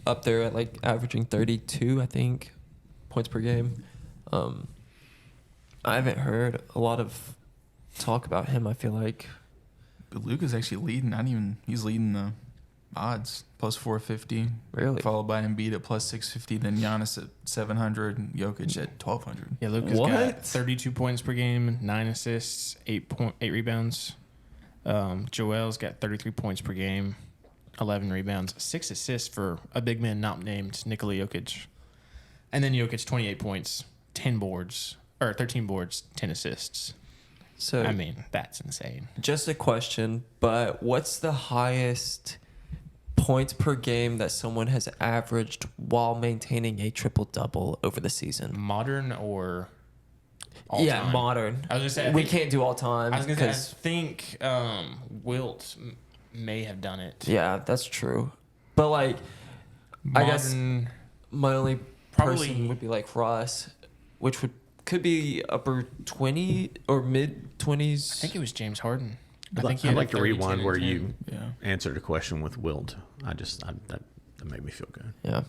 Speaker 5: up there at like averaging 32, I think, points per game. I haven't heard a lot of talk about him. I feel like
Speaker 1: But Luke is actually leading. He's leading the odds plus 450.
Speaker 5: Really?
Speaker 1: Followed by Embiid at plus 650. Then Giannis at 700 and Jokic at 1200.
Speaker 2: Yeah, Luka's
Speaker 5: What?
Speaker 2: got 32 points per game, 9 assists, 8 rebounds. Joel's got 33 points per game, 11 rebounds, 6 assists for a big man not named Nikola Jokic. And then Jokic 28 points, 13 boards, 10 assists.
Speaker 5: so.
Speaker 2: I mean, that's insane.
Speaker 5: Just a question, but what's the highest points per game that someone has averaged while maintaining a triple double over the season?
Speaker 2: Modern or all
Speaker 5: Yeah,
Speaker 2: time?
Speaker 5: modern.
Speaker 2: I was gonna say
Speaker 5: We can't do all time
Speaker 2: I was gonna say I
Speaker 5: because
Speaker 2: think Wilt may have done it.
Speaker 5: yeah, that's true. But like, I guess
Speaker 2: Modern-
Speaker 5: my only
Speaker 2: Probably-
Speaker 5: person would be like Russ, which could be upper 20 or mid 20s.
Speaker 2: I think it was James Harden.
Speaker 3: I'd
Speaker 2: he
Speaker 3: I'd
Speaker 2: had
Speaker 3: like to
Speaker 2: 30, 10,
Speaker 3: rewind
Speaker 2: and
Speaker 3: where
Speaker 2: 10.
Speaker 3: you
Speaker 1: Yeah.
Speaker 3: answered a question with Wilt. That made me feel good.
Speaker 5: Yeah.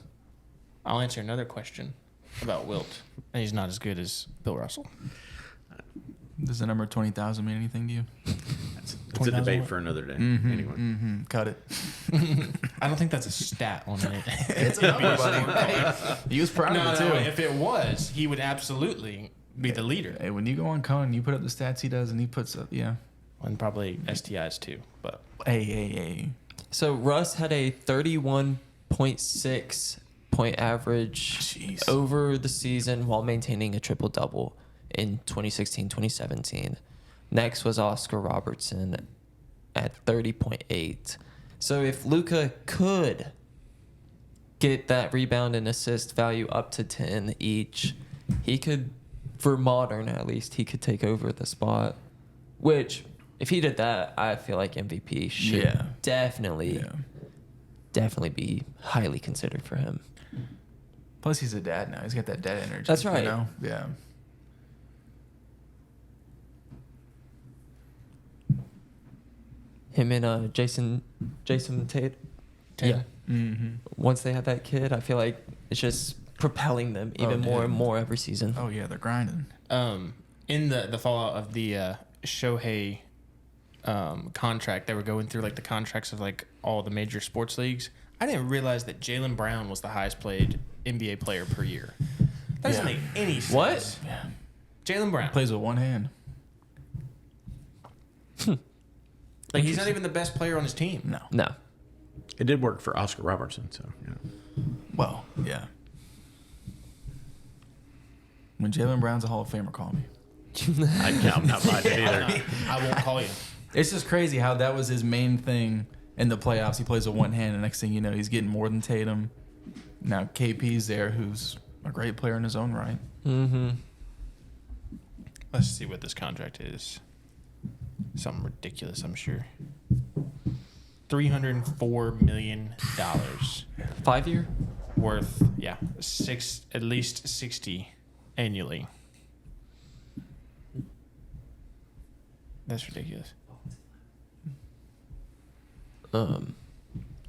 Speaker 2: I'll answer another question about Wilt, and he's not as good as Bill Russell.
Speaker 1: Does the number 20,000 mean anything to you?
Speaker 3: It's a
Speaker 2: 20,000
Speaker 3: debate
Speaker 2: what?
Speaker 3: for another day.
Speaker 1: Mm-hmm,
Speaker 3: Anyway,
Speaker 1: mm-hmm. Cut it.
Speaker 2: I don't think that's a stat on it.
Speaker 1: It's a number, buddy. He was proud
Speaker 2: no,
Speaker 1: of it too.
Speaker 2: no, if it was, he would absolutely be the leader.
Speaker 1: Hey, when you go on Conan, you put up the stats he does, and he puts up, yeah.
Speaker 2: And probably STIs too. But
Speaker 1: Hey.
Speaker 5: So Russ had a 31.6 point average
Speaker 1: Jeez.
Speaker 5: over the season while maintaining a triple double in 2016-2017. Next was Oscar Robertson at 30.8. So if Luka could get that rebound and assist value up to 10 each, he could, for modern at least, he could take over the spot. Which, if he did that, I feel like MVP should
Speaker 1: Yeah.
Speaker 5: definitely be highly considered for him.
Speaker 1: Plus, he's a dad now. He's got that dad energy.
Speaker 5: That's right.
Speaker 1: You know? Yeah.
Speaker 5: Him and Jason Tate.
Speaker 2: Tatum.
Speaker 1: Mm-hmm.
Speaker 5: Once they have that kid, I feel like it's just propelling them even more
Speaker 1: dude.
Speaker 5: and more every season.
Speaker 1: Oh, yeah, they're grinding.
Speaker 2: In the fallout of the Shohei contract, they were going through like the contracts of like all the major sports leagues. I didn't realize that Jaylen Brown was the highest paid NBA player per year. That doesn't
Speaker 1: Yeah.
Speaker 2: make any sense.
Speaker 5: What?
Speaker 1: Yeah.
Speaker 2: Jaylen Brown.
Speaker 1: Plays with one hand.
Speaker 2: Like he's not even the best player on his team.
Speaker 1: No.
Speaker 5: No.
Speaker 3: it did work for Oscar Robertson. So yeah.
Speaker 1: Well, yeah. When Jaylen Brown's a Hall of Famer, call me.
Speaker 3: I'm not buying it either.
Speaker 2: I won't call you.
Speaker 1: It's just crazy how that was his main thing in the playoffs. He plays with one hand, and next thing you know, he's getting more than Tatum. Now KP's there, who's a great player in his own right.
Speaker 5: Mm-hmm.
Speaker 2: Let's see what this contract is. Something ridiculous, I'm sure. $304 million
Speaker 5: 5 year?
Speaker 2: worth, yeah, at least 60 annually. That's ridiculous.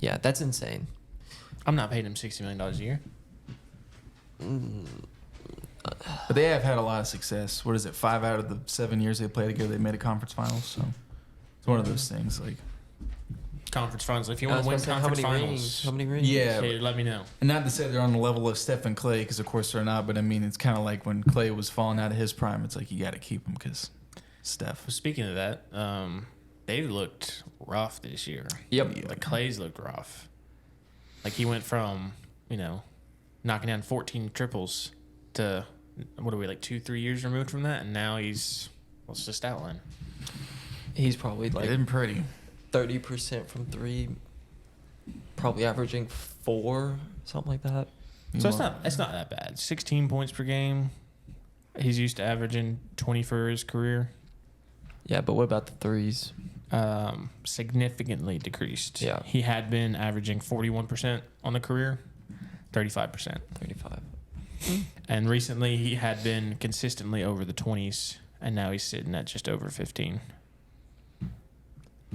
Speaker 5: Yeah, that's insane.
Speaker 2: I'm not paying him $60 million a year.
Speaker 1: But they have had a lot of success. What is it? 5 out of the 7 years they played together, they made a conference finals. So it's one of those things. Like,
Speaker 2: Conference finals. If you
Speaker 5: I
Speaker 2: want to
Speaker 5: was
Speaker 2: win
Speaker 5: gonna say,
Speaker 2: conference
Speaker 5: how many
Speaker 2: finals,
Speaker 5: rings? How many rings?
Speaker 1: yeah,
Speaker 2: okay, let me know.
Speaker 1: and not to say they're on the level of Steph and Clay, because of course they're not. But I mean, it's kind of like when Clay was falling out of his prime. It's like you got to keep him because Steph.
Speaker 2: Speaking of that, they looked rough this year.
Speaker 5: Yep.
Speaker 2: Like Clay's looked rough. Like he went from, knocking down 14 triples to, what are we, like 2-3 years removed from that? And now he's, what's the stat line?
Speaker 5: He's probably
Speaker 1: Like,
Speaker 5: like
Speaker 1: didn't pretty.
Speaker 5: 30% from three, probably averaging 4, something like that.
Speaker 2: So it's not that bad. 16 points per game. He's used to averaging 20 for his career.
Speaker 5: Yeah, but what about the threes?
Speaker 2: Significantly decreased.
Speaker 5: Yeah.
Speaker 2: He had been averaging 41% on the career, 35%.
Speaker 5: 35.
Speaker 2: And recently he had been consistently over the 20s, and now he's sitting at just over 15.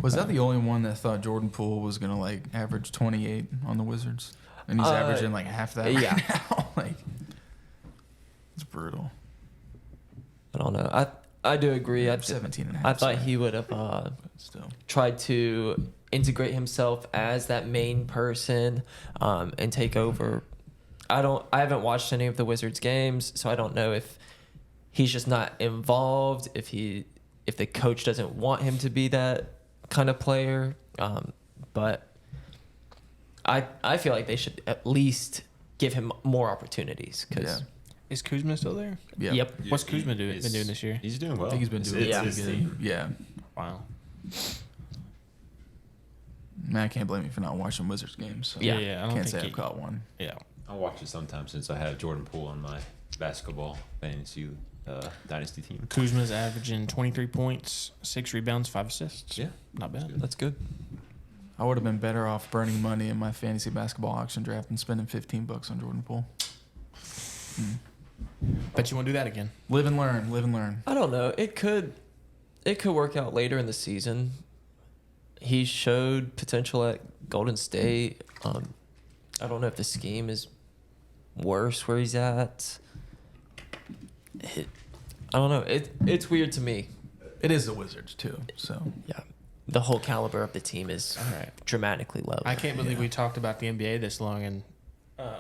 Speaker 1: Was that the only one that thought Jordan Poole was gonna like average 28 on the Wizards, and he's averaging like half that?
Speaker 5: yeah.
Speaker 1: Right now? Like, it's brutal.
Speaker 5: I don't know. I do agree.
Speaker 1: 17 and a half.
Speaker 5: I thought
Speaker 1: sorry.
Speaker 5: he would have
Speaker 1: But still.
Speaker 5: tried to integrate himself as that main person and take over. I haven't watched any of the Wizards games, so I don't know if he's just not involved, if the coach doesn't want him to be that kind of player. But I feel like they should at least give him more opportunities.
Speaker 1: Yeah.
Speaker 2: Is Kuzma still there?
Speaker 1: Yeah.
Speaker 5: Yep.
Speaker 2: What's Kuzma been doing this year?
Speaker 4: He's doing well.
Speaker 1: I think he's been doing
Speaker 5: Yeah.
Speaker 1: pretty good. Yeah.
Speaker 2: Wow.
Speaker 1: Man, I can't blame you for not watching Wizards games. So
Speaker 5: Yeah.
Speaker 2: I don't
Speaker 1: can't
Speaker 2: think
Speaker 1: say I've caught one.
Speaker 2: Yeah.
Speaker 4: I'll watch it sometime since I have Jordan Poole on my basketball fantasy dynasty team.
Speaker 2: Kuzma's averaging 23 points, 6 rebounds, 5 assists.
Speaker 4: Yeah.
Speaker 2: Not bad.
Speaker 5: That's good.
Speaker 1: I would have been better off burning money in my fantasy basketball auction draft and spending $15 on Jordan Poole.
Speaker 2: Bet you won't do that again.
Speaker 1: Live and learn. Live and learn.
Speaker 5: I don't know. It could work out later in the season. He showed potential at Golden State. I don't know if the scheme is worse where he's at. I don't know. It's weird to me.
Speaker 1: It is the Wizards too. So
Speaker 5: Yeah, the whole caliber of the team is
Speaker 2: All right.
Speaker 5: dramatically low.
Speaker 2: I can't believe we talked about the NBA this long, and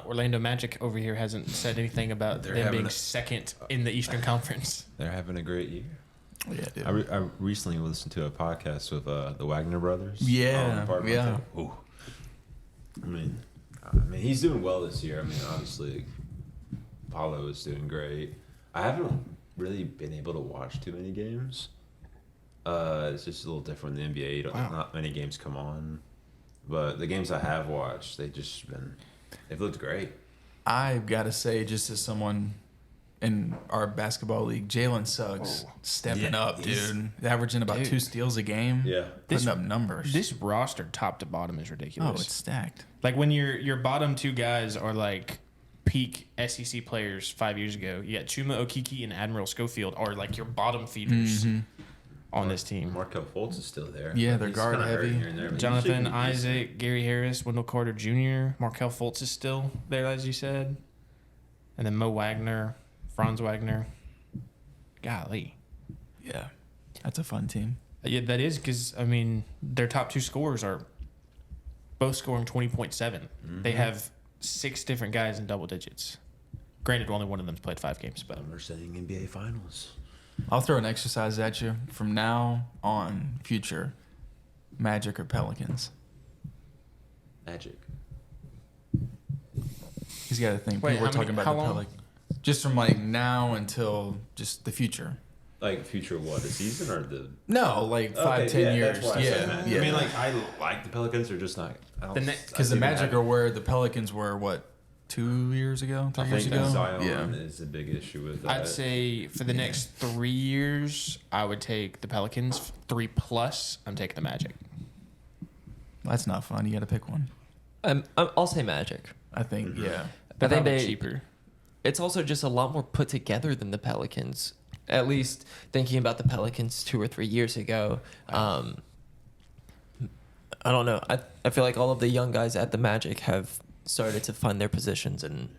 Speaker 2: Orlando Magic over here hasn't said anything about
Speaker 4: They're
Speaker 2: them
Speaker 4: having
Speaker 2: being
Speaker 4: a-
Speaker 2: second in the Eastern Conference.
Speaker 4: They're having a great year.
Speaker 1: yeah, dude.
Speaker 4: I recently listened to a podcast with the Wagner brothers.
Speaker 1: Yeah,
Speaker 4: Apartment
Speaker 1: yeah.
Speaker 4: Hotel. Ooh. I mean, he's doing well this year. I mean, obviously, Paulo is doing great. I haven't really been able to watch too many games. It's just a little different in the NBA. Not many games come on, but the games I have watched, they've looked great.
Speaker 1: I've got to say, just as someone in our basketball league, Jalen Suggs stepping
Speaker 4: Yeah,
Speaker 1: up,
Speaker 4: he's-
Speaker 1: dude. Averaging about 2 steals a game.
Speaker 4: Yeah.
Speaker 1: Putting up numbers.
Speaker 2: This roster, top to bottom, is ridiculous.
Speaker 1: Oh, it's stacked.
Speaker 2: Like when your bottom 2 guys are like peak SEC players 5 years ago. You got Chuma Okeke and Admiral Schofield are like your bottom feeders on this team.
Speaker 4: Markel Fultz is still there.
Speaker 1: Yeah,
Speaker 4: but
Speaker 1: they're
Speaker 4: he's
Speaker 1: guard
Speaker 4: kinda hurt
Speaker 1: heavy.
Speaker 4: here and there, but he
Speaker 2: Jonathan
Speaker 4: should be
Speaker 2: Isaac, Gary Harris, Wendell Carter Jr., Markel Fultz is still there, as you said. And then Mo Wagner, Franz Wagner. Golly.
Speaker 1: Yeah. That's a fun team.
Speaker 2: Yeah, that is because, I mean, their top 2 scorers are both scoring 20.7. They have 6 different guys in double digits. Granted, only one of them's played 5 games, but
Speaker 4: Some are saying NBA Finals.
Speaker 1: I'll throw an exercise at you. From now on, future, Magic or Pelicans.
Speaker 4: Magic.
Speaker 1: He's got to think.
Speaker 2: Wait,
Speaker 1: People were
Speaker 2: how many-
Speaker 1: talking about
Speaker 2: how
Speaker 1: the
Speaker 2: long?
Speaker 1: Pelicans. Just from like now until just the future.
Speaker 4: Like future of what? The season or the
Speaker 1: No, like 5-10 years.
Speaker 4: That's why I said
Speaker 1: Yeah,
Speaker 4: that.
Speaker 1: yeah.
Speaker 4: I mean, like I like the Pelicans. They're just not.
Speaker 1: Because the Magic are where the Pelicans were, what, 2 years ago, 3
Speaker 4: I
Speaker 1: years
Speaker 4: think
Speaker 1: ago?
Speaker 4: Zion
Speaker 1: Yeah.
Speaker 4: is a big issue with that.
Speaker 2: I'd say for the next 3 years, I would take the Pelicans. 3+, I'm taking the Magic.
Speaker 1: That's not fun. You got to pick one.
Speaker 5: I'll say Magic.
Speaker 1: I think, yeah.
Speaker 2: They're
Speaker 5: I think
Speaker 2: probably
Speaker 5: they-
Speaker 2: cheaper.
Speaker 5: It's also just a lot more put together than the Pelicans. At least thinking about the Pelicans 2 or 3 years ago. I don't know. I feel like all of the young guys at the Magic have started to find their positions and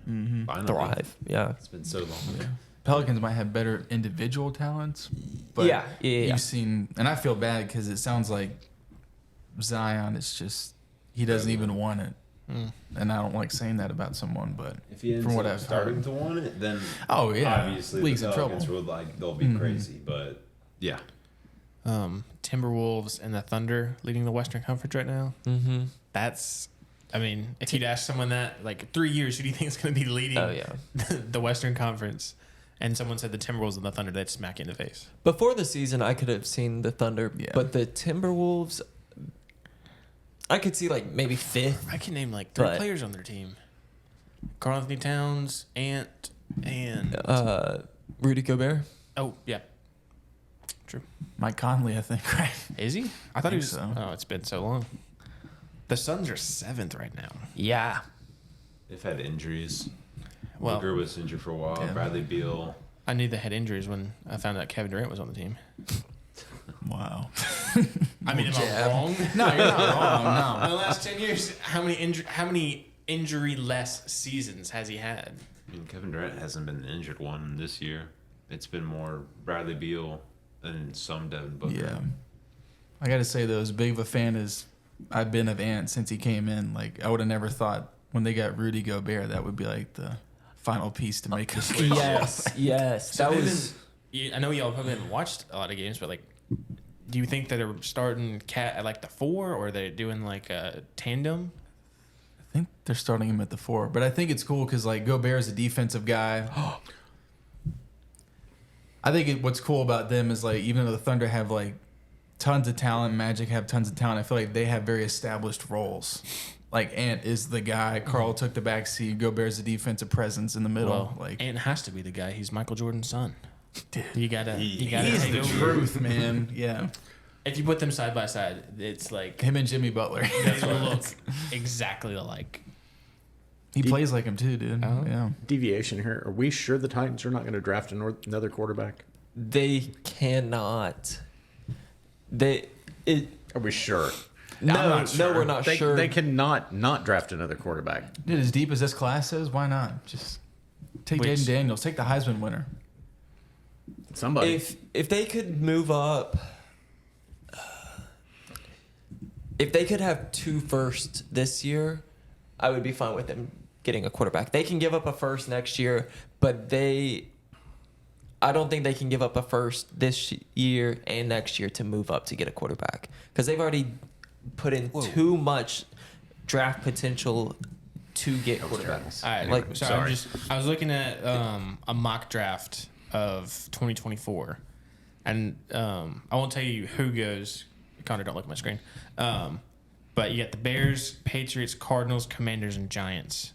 Speaker 3: Finally.
Speaker 5: thrive. Yeah.
Speaker 3: It's been so long.
Speaker 1: Pelicans might have better individual talents, but
Speaker 5: Yeah.
Speaker 1: you've seen, and I feel bad because it sounds like Zion is just he doesn't even want it, and I don't like saying that about someone, but
Speaker 4: If he ends
Speaker 1: from what
Speaker 4: up
Speaker 1: I've
Speaker 4: starting
Speaker 1: heard,
Speaker 4: to want it, then
Speaker 1: oh yeah,
Speaker 4: obviously
Speaker 1: league's
Speaker 4: the
Speaker 1: in
Speaker 4: Pelicans
Speaker 1: trouble.
Speaker 4: will they'll be crazy. But yeah,
Speaker 2: Timberwolves and the Thunder leading the Western Conference right now.
Speaker 5: Mm-hmm.
Speaker 2: That's, I mean, if you'd ask someone that, like, 3 years, who do you think is going to be leading
Speaker 5: Oh yeah.
Speaker 2: the Western Conference? And someone said the Timberwolves and the Thunder, they'd smack you in the face.
Speaker 5: Before the season, I could have seen the Thunder,
Speaker 1: Yeah.
Speaker 5: but the Timberwolves, I could see like maybe fifth.
Speaker 2: I can name like 3
Speaker 5: But-
Speaker 2: players on their team: Karl Anthony Towns, Ant, and
Speaker 5: Rudy Gobert.
Speaker 2: oh yeah, true.
Speaker 1: Mike Conley, I think, right?
Speaker 2: Is he? I thought he
Speaker 1: think
Speaker 2: was.
Speaker 1: so.
Speaker 2: Oh, it's been so long. The Suns are 7th right now.
Speaker 5: Yeah.
Speaker 4: they've had injuries.
Speaker 2: Well,
Speaker 4: Booker was injured for a while.
Speaker 1: Yeah.
Speaker 4: Bradley Beal.
Speaker 2: I knew they had injuries when I found out Kevin Durant was on the team.
Speaker 1: Wow.
Speaker 2: I mean, am I wrong?
Speaker 1: No, you're not wrong.
Speaker 2: In the
Speaker 1: No.
Speaker 2: last 10 years, how many injury-less seasons has he had?
Speaker 4: I mean, Kevin Durant hasn't been the injured one this year. It's been more Bradley Beal and some Devin Booker.
Speaker 1: Yeah. I got to say, though, as big of a fan as I've been of Ant since he came in, like, I would have never thought when they got Rudy Gobert, that would be like the final piece to make the switch.
Speaker 5: Yes. Yes.
Speaker 2: So
Speaker 5: That
Speaker 2: they've
Speaker 5: was.
Speaker 2: I know y'all probably haven't watched a lot of games, but like, do you think that they're starting Cat at like the 4, or they're doing like a tandem?
Speaker 1: I think they're starting him at the 4, but I think it's cool because like Gobert is a defensive guy. I think what's cool about them is like even though the Thunder have like tons of talent, Magic have tons of talent, I feel like they have very established roles. Like Ant is the guy, Carl took the back seat, Gobert's a defensive presence in the middle.
Speaker 2: Well,
Speaker 1: like
Speaker 2: Ant has to be the guy. He's Michael Jordan's son.
Speaker 1: Dude,
Speaker 2: You gotta
Speaker 1: he's
Speaker 2: take
Speaker 1: the
Speaker 2: over.
Speaker 1: truth, man. Yeah,
Speaker 2: If you put them side by side, it's like
Speaker 1: him and Jimmy Butler.
Speaker 2: they look exactly alike.
Speaker 1: He plays like him too, dude.
Speaker 2: Uh-huh.
Speaker 1: Yeah.
Speaker 3: Deviation here. Are we sure the Titans are not going to draft another quarterback?
Speaker 5: They cannot.
Speaker 3: Are we sure?
Speaker 5: No, we're not
Speaker 3: They,
Speaker 5: sure.
Speaker 3: they cannot not draft another quarterback.
Speaker 1: Dude, as deep as this class is, why not? Just take
Speaker 2: Which-
Speaker 1: Jaden Daniels, take the Heisman winner.
Speaker 3: Somebody.
Speaker 5: If they could move up, if they could have 2 firsts this year, I would be fine with them getting a quarterback. They can give up a first next year, but I don't think they can give up a first this year and next year to move up to get a quarterback because they've already put in too much draft potential to get quarterbacks.
Speaker 2: All right,
Speaker 5: Like,
Speaker 2: sorry. I was looking at a mock draft of 2024, and I won't tell you who goes. Connor, don't look at my screen. But you got the Bears, Patriots, Cardinals, Commanders, and Giants.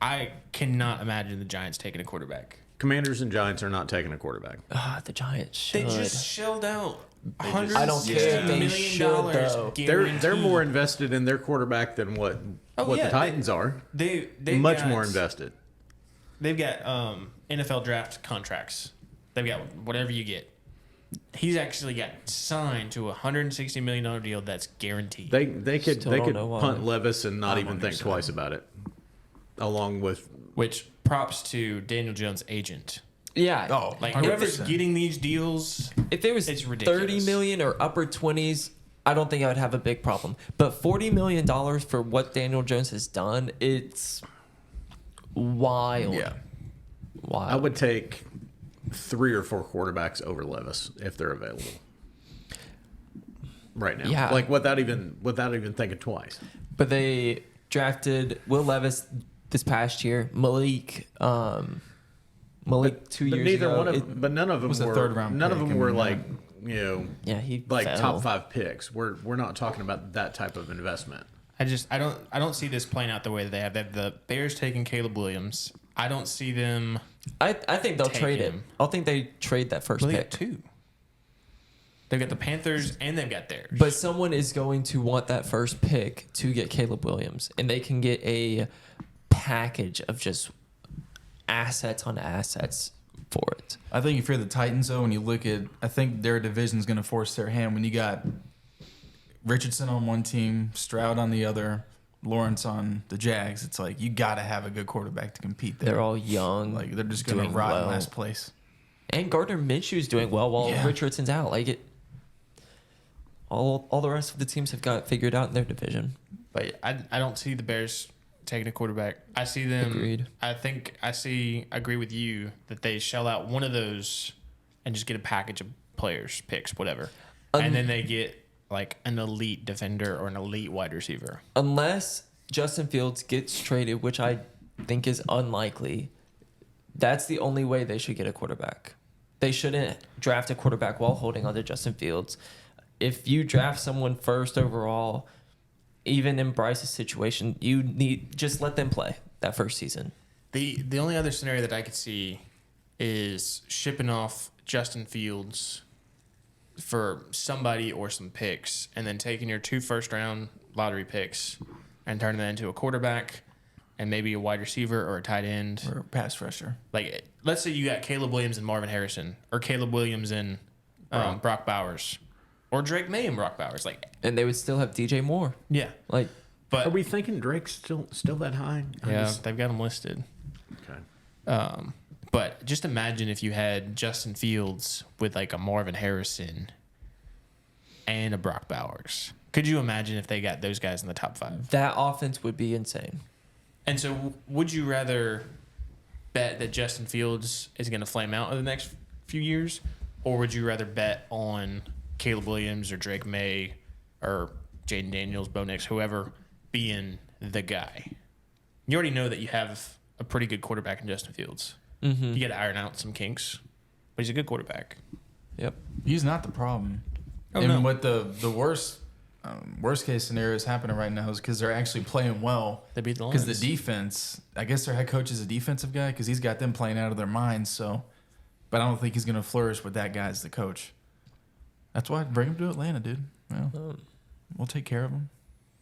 Speaker 2: I cannot imagine the Giants taking a quarterback.
Speaker 3: Commanders and Giants are not taking a quarterback.
Speaker 5: The Giants
Speaker 2: They
Speaker 5: should.
Speaker 2: just shelled out $160
Speaker 5: I don't care if they
Speaker 2: million
Speaker 5: should, though.
Speaker 3: They're more invested in their quarterback than what
Speaker 2: Oh, yeah,
Speaker 3: the Titans are.
Speaker 2: They
Speaker 3: Much more invested.
Speaker 2: They've got NFL draft contracts. They've got whatever you get. He's actually got signed to a $160 million deal that's guaranteed.
Speaker 3: They could
Speaker 5: Still
Speaker 3: they
Speaker 5: don't
Speaker 3: could
Speaker 5: know why.
Speaker 3: punt Levis and not
Speaker 1: I'm
Speaker 3: even
Speaker 1: on
Speaker 3: think
Speaker 1: your side.
Speaker 3: twice about it. Along with
Speaker 2: Which props to Daniel Jones' agent.
Speaker 5: Yeah.
Speaker 1: Oh,
Speaker 2: Like
Speaker 1: 100%.
Speaker 2: whoever's getting these deals,
Speaker 5: If it was
Speaker 2: It's
Speaker 5: 30
Speaker 2: ridiculous.
Speaker 5: million or upper 20s, I don't think I would have a big problem. But $40 million for what Daniel Jones has done, it's wild.
Speaker 1: Yeah.
Speaker 5: Wild.
Speaker 3: I would take 3 or 4 quarterbacks over Levis if they're available. Right now.
Speaker 5: Yeah.
Speaker 3: Like without even thinking twice.
Speaker 5: But they drafted Will Levis this past year, Malik 2
Speaker 3: But
Speaker 5: years
Speaker 3: neither
Speaker 5: ago.
Speaker 3: one of but none of them
Speaker 1: was a
Speaker 3: were
Speaker 1: third-round
Speaker 3: none of
Speaker 1: pick,
Speaker 3: them
Speaker 1: I
Speaker 3: were
Speaker 1: mean,
Speaker 3: like, you know,
Speaker 5: Yeah, he
Speaker 3: like
Speaker 5: fell.
Speaker 3: top 5 picks. We're not talking about that type of investment.
Speaker 2: I don't see this playing out the way that they have. They have the Bears taking Caleb Williams. I don't see them.
Speaker 5: I think they'll
Speaker 2: Take
Speaker 5: trade
Speaker 2: him.
Speaker 5: him. I think they trade that first
Speaker 2: Well, they got
Speaker 5: pick.
Speaker 2: 2. They've got the Panthers and they've got theirs.
Speaker 5: But someone is going to want that first pick to get Caleb Williams, and they can get a package of just assets on assets for it.
Speaker 1: I think if you're the Titans, though, when you look at, I think their division's going to force their hand when you got Richardson on one team, Stroud on the other, Lawrence on the Jags. It's like you got to have a good quarterback to compete there.
Speaker 5: They're all young.
Speaker 1: Like they're just going to
Speaker 5: doing
Speaker 1: rot in
Speaker 5: well.
Speaker 1: last place.
Speaker 5: And Gardner Minshew's doing well while
Speaker 1: Yeah.
Speaker 5: Richardson's out. Like it. All the rest of the teams have got it figured out in their division.
Speaker 2: But I don't see the Bears taking a quarterback. I see them.
Speaker 5: Agreed.
Speaker 2: I agree with you that they shell out one of those and just get a package of players, picks, whatever, and then they get like an elite defender or an elite wide receiver.
Speaker 5: Unless Justin Fields gets traded, which I think is unlikely, that's the only way they should get a quarterback. They shouldn't draft a quarterback while holding on to Justin Fields. If you draft someone first overall, even in Bryce's situation, you need just let them play that first season.
Speaker 2: The only other scenario that I could see is shipping off Justin Fields for somebody or some picks, and then taking your 2 first-round lottery picks and turning that into a quarterback and maybe a wide receiver or a tight end.
Speaker 1: Or a pass rusher.
Speaker 2: Like, let's say you got Caleb Williams and Marvin Harrison, or Caleb Williams and Brock Bowers, or Drake May and Brock Bowers. Like,
Speaker 5: And they would still have DJ Moore.
Speaker 2: yeah,
Speaker 5: Like,
Speaker 2: but
Speaker 3: Are we thinking Drake's still that high?
Speaker 2: yeah, they've got him listed.
Speaker 3: Okay.
Speaker 2: But just imagine if you had Justin Fields with like a Marvin Harrison and a Brock Bowers. Could you imagine if they got those guys in the top 5?
Speaker 5: that offense would be insane.
Speaker 2: And so, would you rather bet that Justin Fields is going to flame out in the next few years, or would you rather bet on Caleb Williams or Drake May or Jaden Daniels, Bo Nix, whoever, being the guy? You already know that you have a pretty good quarterback in Justin Fields.
Speaker 5: Mm-hmm.
Speaker 2: You got to iron out some kinks, but he's a good quarterback.
Speaker 5: Yep.
Speaker 1: He's not the problem.
Speaker 2: Oh,
Speaker 1: and
Speaker 2: no.
Speaker 1: what the worst case scenario is happening right now is because they're actually playing well.
Speaker 2: They beat the
Speaker 1: Because
Speaker 2: Lions.
Speaker 1: the defense, I guess their head coach is a defensive guy because he's got them playing out of their minds. So, but I don't think he's going to flourish with that guy as the coach. That's why bring him to Atlanta, dude. Well, we'll take care of him.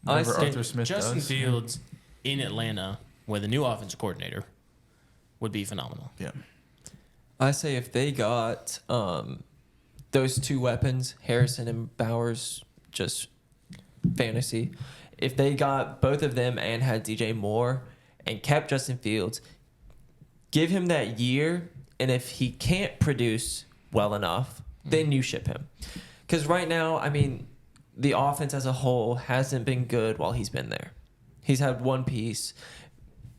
Speaker 5: I
Speaker 1: Whatever
Speaker 5: say
Speaker 1: Arthur Smith
Speaker 2: Justin
Speaker 1: does.
Speaker 2: Fields in Atlanta with a new offensive coordinator would be phenomenal.
Speaker 1: Yeah.
Speaker 5: I say if they got those 2 weapons, Harrison and Bowers, just fantasy. If they got both of them and had DJ Moore and kept Justin Fields, give him that year, and if he can't produce well enough, then you ship him. Because right now, I mean, the offense as a whole hasn't been good while he's been there. He's had one piece.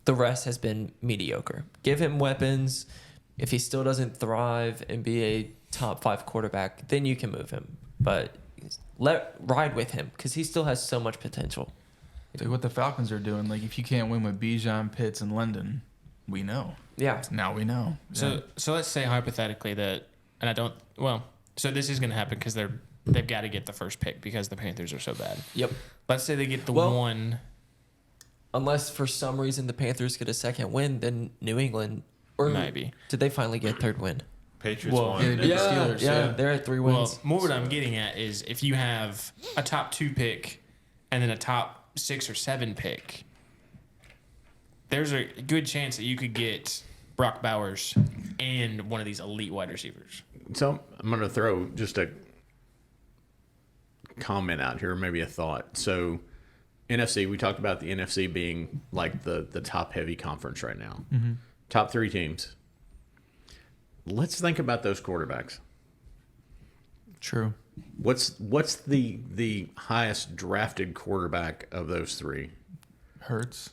Speaker 5: The rest has been mediocre. Give him weapons. If he still doesn't thrive and be a top 5 quarterback, then you can move him. But ride with him because he still has so much potential.
Speaker 1: Like what the Falcons are doing. Like if you can't win with Bijan, Pitts, and London, we know.
Speaker 5: Yeah.
Speaker 1: Now we know.
Speaker 2: So let's say hypothetically that, and I don't. Well, so this is going to happen because they've got to get the first pick because the Panthers are so bad.
Speaker 5: Yep.
Speaker 2: Let's say they get the
Speaker 5: Well-
Speaker 2: one.
Speaker 5: Unless for some reason the Panthers get a second win, then New England or
Speaker 2: Maybe.
Speaker 5: did they finally get a third win?
Speaker 4: Patriots
Speaker 2: Well,
Speaker 4: won.
Speaker 1: yeah, they beat the Steelers, yeah.
Speaker 5: They're at 3
Speaker 2: Well,
Speaker 5: wins.
Speaker 2: more what I'm getting at is if you have a top 2 pick and then a top 6 or 7 pick, there's a good chance that you could get Brock Bowers and one of these elite wide receivers.
Speaker 3: So I'm going to throw just a comment out here, maybe a thought. So NFC, we talked about the NFC being like the top heavy conference right now.
Speaker 1: Mm-hmm.
Speaker 3: Top 3 teams. Let's think about those quarterbacks.
Speaker 1: True.
Speaker 3: What's the highest drafted quarterback of those 3?
Speaker 1: Hurts.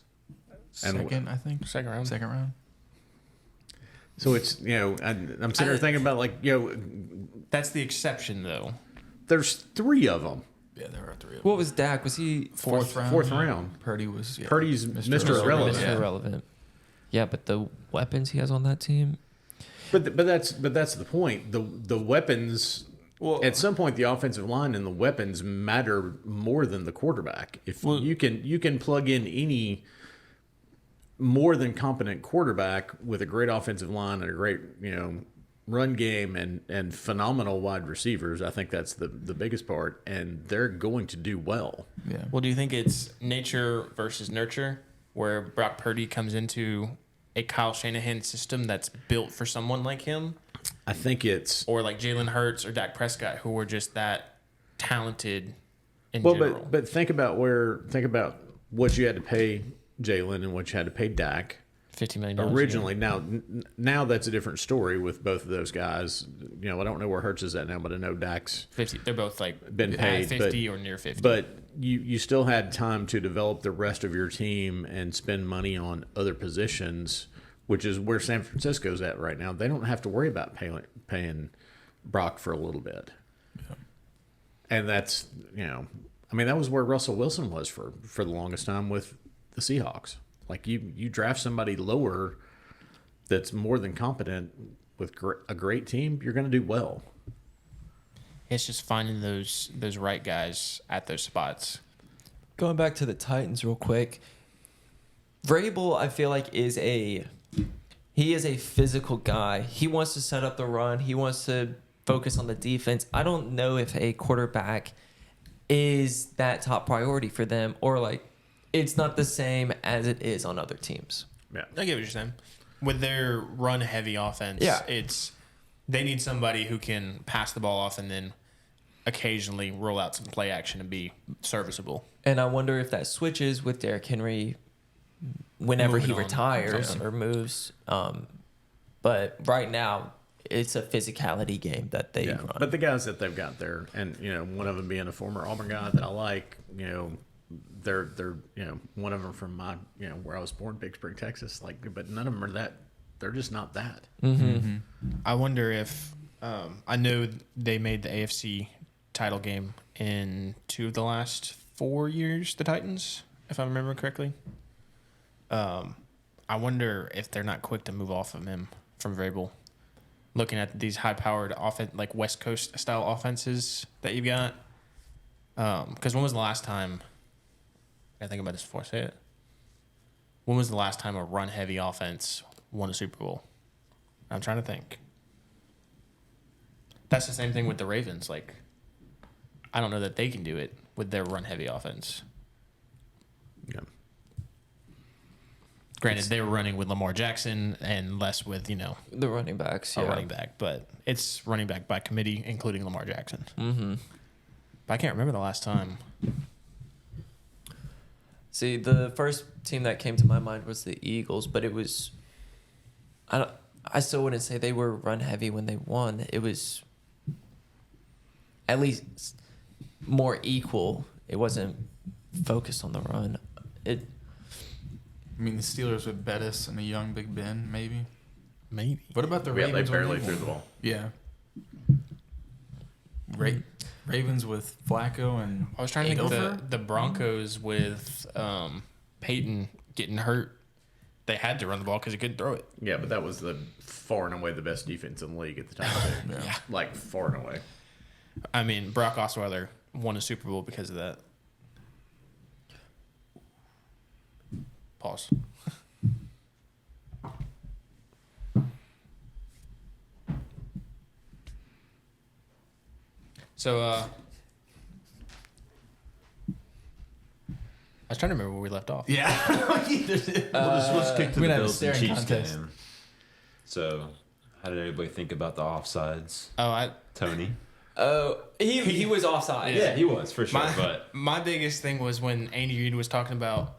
Speaker 3: And
Speaker 1: Second, I think.
Speaker 2: Second round.
Speaker 1: Second round.
Speaker 3: So it's, I'm sitting there thinking about
Speaker 2: That's the exception, though.
Speaker 3: there's 3 of them.
Speaker 1: Yeah, there are 3 of them.
Speaker 5: What was Dak? Was he
Speaker 1: Fourth round.
Speaker 3: 4th round.
Speaker 1: Purdy was. Yeah,
Speaker 3: Purdy's Mr. Irrelevant.
Speaker 5: Mr. Irrelevant? Yeah, but the weapons he has on that team.
Speaker 3: But that's the point. The weapons.
Speaker 2: Well,
Speaker 3: At some point, the offensive line and the weapons matter more than the quarterback. If you can plug in any more than competent quarterback with a great offensive line and a great run game and phenomenal wide receivers, I think that's the biggest part, and they're going to do well.
Speaker 1: Yeah.
Speaker 2: Well, do you think it's nature versus nurture, where Brock Purdy comes into a Kyle Shanahan system that's built for someone like him,
Speaker 3: I think it's
Speaker 2: or like Jalen Hurts or Dak Prescott, who were just that talented in
Speaker 3: Well,
Speaker 2: general.
Speaker 3: but think about what you had to pay Jalen and what you had to pay Dak
Speaker 2: $50 million
Speaker 3: originally. Now that's a different story with both of those guys. You know, I don't know where Hurts is at now, but I know Dak's
Speaker 2: 50. They're both like
Speaker 3: been
Speaker 2: at
Speaker 3: paid,
Speaker 2: 50 or near 50.
Speaker 3: But you still had time to develop the rest of your team and spend money on other positions, which is where San Francisco's at right now. They don't have to worry about paying Brock for a little bit. Yeah. And that's, you know, I mean, that was where Russell Wilson was for the longest time with the Seahawks. Like you draft somebody lower that's more than competent with a great team, you're going to do well.
Speaker 2: It's just finding those right guys at those spots.
Speaker 5: Going back to the Titans real quick, Vrabel, I feel like he is a physical guy. He wants to set up the run. He wants to focus on the defense. I don't know if a quarterback is that top priority for them, or like it's not the same as it is on other teams.
Speaker 3: Yeah.
Speaker 2: I get what you're saying. With their run heavy offense,
Speaker 5: Yeah.
Speaker 2: they need somebody who can pass the ball off and then occasionally roll out some play action and be serviceable.
Speaker 5: And I wonder if that switches with Derrick Henry whenever
Speaker 2: Moving
Speaker 5: he
Speaker 2: on.
Speaker 5: retires
Speaker 2: Yeah.
Speaker 5: or moves. But right now, it's a physicality game that they run.
Speaker 3: But the guys that they've got there, and you know, one of them being a former Auburn guy that I like, you know, they're you know, one of them from my, you know, where I was born, Big Spring, Texas. Like, but none of them are that. They're just not that.
Speaker 5: Mm-hmm.
Speaker 2: I wonder if I know they made the AFC title game in 2 of the last 4 years, the Titans, if I remember correctly. I wonder if they're not quick to move off of him from Vrabel. Looking at these high-powered offense, like West Coast style offenses that you've got. Because when was the last time? I think about this before I say it. When was the last time a run-heavy offense won a Super Bowl? I'm trying to think. That's the same thing with the Ravens. Like, I don't know that they can do it with their run-heavy offense.
Speaker 3: Yeah.
Speaker 2: Granted, they were running with Lamar Jackson and less with, you know,
Speaker 5: The running backs,
Speaker 2: a
Speaker 5: yeah.
Speaker 2: running back. But it's running back by committee, including Lamar Jackson.
Speaker 5: Mm-hmm.
Speaker 2: But I can't remember the last time.
Speaker 5: See, the first team that came to my mind was the Eagles, but it was I still wouldn't say they were run heavy when they won. It was at least more equal. It wasn't focused on the run.
Speaker 1: I mean, the Steelers with Bettis and a young Big Ben, maybe.
Speaker 2: Maybe.
Speaker 1: What about the
Speaker 3: Yeah,
Speaker 1: Ravens?
Speaker 3: they
Speaker 1: when
Speaker 3: barely
Speaker 1: won?
Speaker 3: threw the ball.
Speaker 1: Yeah. Ravens with Flacco and
Speaker 2: I was trying to think
Speaker 1: Adelph?
Speaker 2: of the Broncos with Peyton getting hurt. They had to run the ball because he couldn't throw it.
Speaker 3: Yeah, but that was the far and away the best defense in the league at the time. Too.
Speaker 2: Yeah.
Speaker 3: Like far and away.
Speaker 2: I mean, Brock Osweiler won a Super Bowl because of that. Pause. So, I was trying to remember where we left off.
Speaker 1: Yeah.
Speaker 4: Let's kick to
Speaker 1: we're
Speaker 4: the
Speaker 1: gonna have a
Speaker 4: Bills and
Speaker 1: staring
Speaker 4: Chiefs
Speaker 1: contest.
Speaker 4: game. So, how did everybody think about the offsides?
Speaker 2: Oh,
Speaker 4: Tony?
Speaker 5: He was offside.
Speaker 4: Yeah, he was for sure. But
Speaker 2: my biggest thing was when Andy Reid was talking about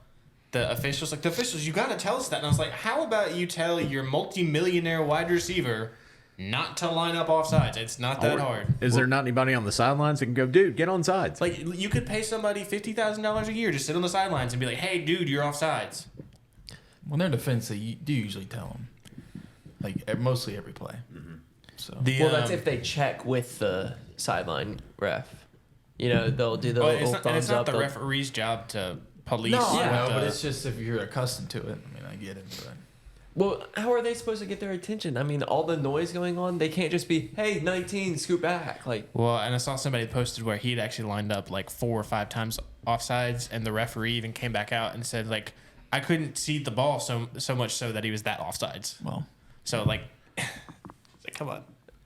Speaker 2: the officials. Like, the officials, you got to tell us that. And I was like, how about you tell your multi-millionaire wide receiver not to line up offsides? It's not that hard.
Speaker 3: Is there not anybody on the sidelines that can go, dude, get on sides?
Speaker 2: Like, you could pay somebody $50,000 a year to sit on the sidelines and be like, hey, dude, you're offsides.
Speaker 1: Well, in their defense, they do usually tell them. Like, mostly every play. So
Speaker 5: Well, that's if they check with the sideline ref. You know, they'll do the
Speaker 2: Well,
Speaker 5: little
Speaker 2: it's not, and it's
Speaker 5: thumbs
Speaker 2: not
Speaker 5: up.
Speaker 2: the
Speaker 5: they'll-
Speaker 2: referee's job to police.
Speaker 1: No,
Speaker 2: what
Speaker 1: I know,
Speaker 2: the-
Speaker 1: but it's just if you're accustomed to it. I mean, I get it, but
Speaker 5: Well, how are they supposed to get their attention? I mean, all the noise going on, they can't just be, hey, 19, scoot back. Like,
Speaker 2: Well, and I saw somebody posted where he'd actually lined up like 4 or 5 times offsides, and the referee even came back out and said, like, I couldn't see the ball so much so that he was that offsides.
Speaker 1: well,
Speaker 2: So, like, it's like, come on.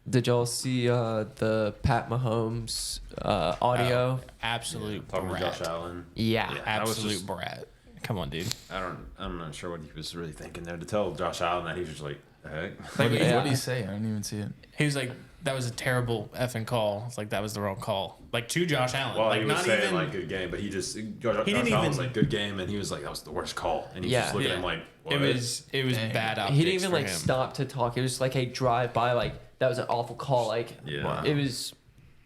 Speaker 5: did y'all see the Pat Mahomes audio?
Speaker 2: Absolute
Speaker 4: talking to
Speaker 2: brat.
Speaker 4: Josh Allen.
Speaker 5: Yeah.
Speaker 4: Yeah. that was
Speaker 2: Absolute
Speaker 4: just-
Speaker 2: brat. Come on, dude.
Speaker 4: I'm not sure what he was really thinking there to tell Josh Allen that. He was just like, the heck.
Speaker 1: What did
Speaker 5: Yeah.
Speaker 1: he say? I didn't even see it.
Speaker 2: He was like, that was a terrible effing call. It's like, that was the wrong call. Like, to Josh Allen.
Speaker 4: Well,
Speaker 2: like,
Speaker 4: he was
Speaker 2: not
Speaker 4: saying
Speaker 2: even,
Speaker 4: like good game, but Josh
Speaker 2: didn't
Speaker 4: Allen was
Speaker 2: even-
Speaker 4: like good game, and he was like, that was the worst call, and he was
Speaker 5: Yeah.
Speaker 4: just looking at him like, what?
Speaker 2: it was
Speaker 1: Dang.
Speaker 2: bad optics
Speaker 5: He didn't even
Speaker 2: for
Speaker 5: like
Speaker 2: him.
Speaker 5: stop to talk. It was like a drive by. Like that was an awful call. Like
Speaker 4: Yeah.
Speaker 1: Wow.
Speaker 5: it was.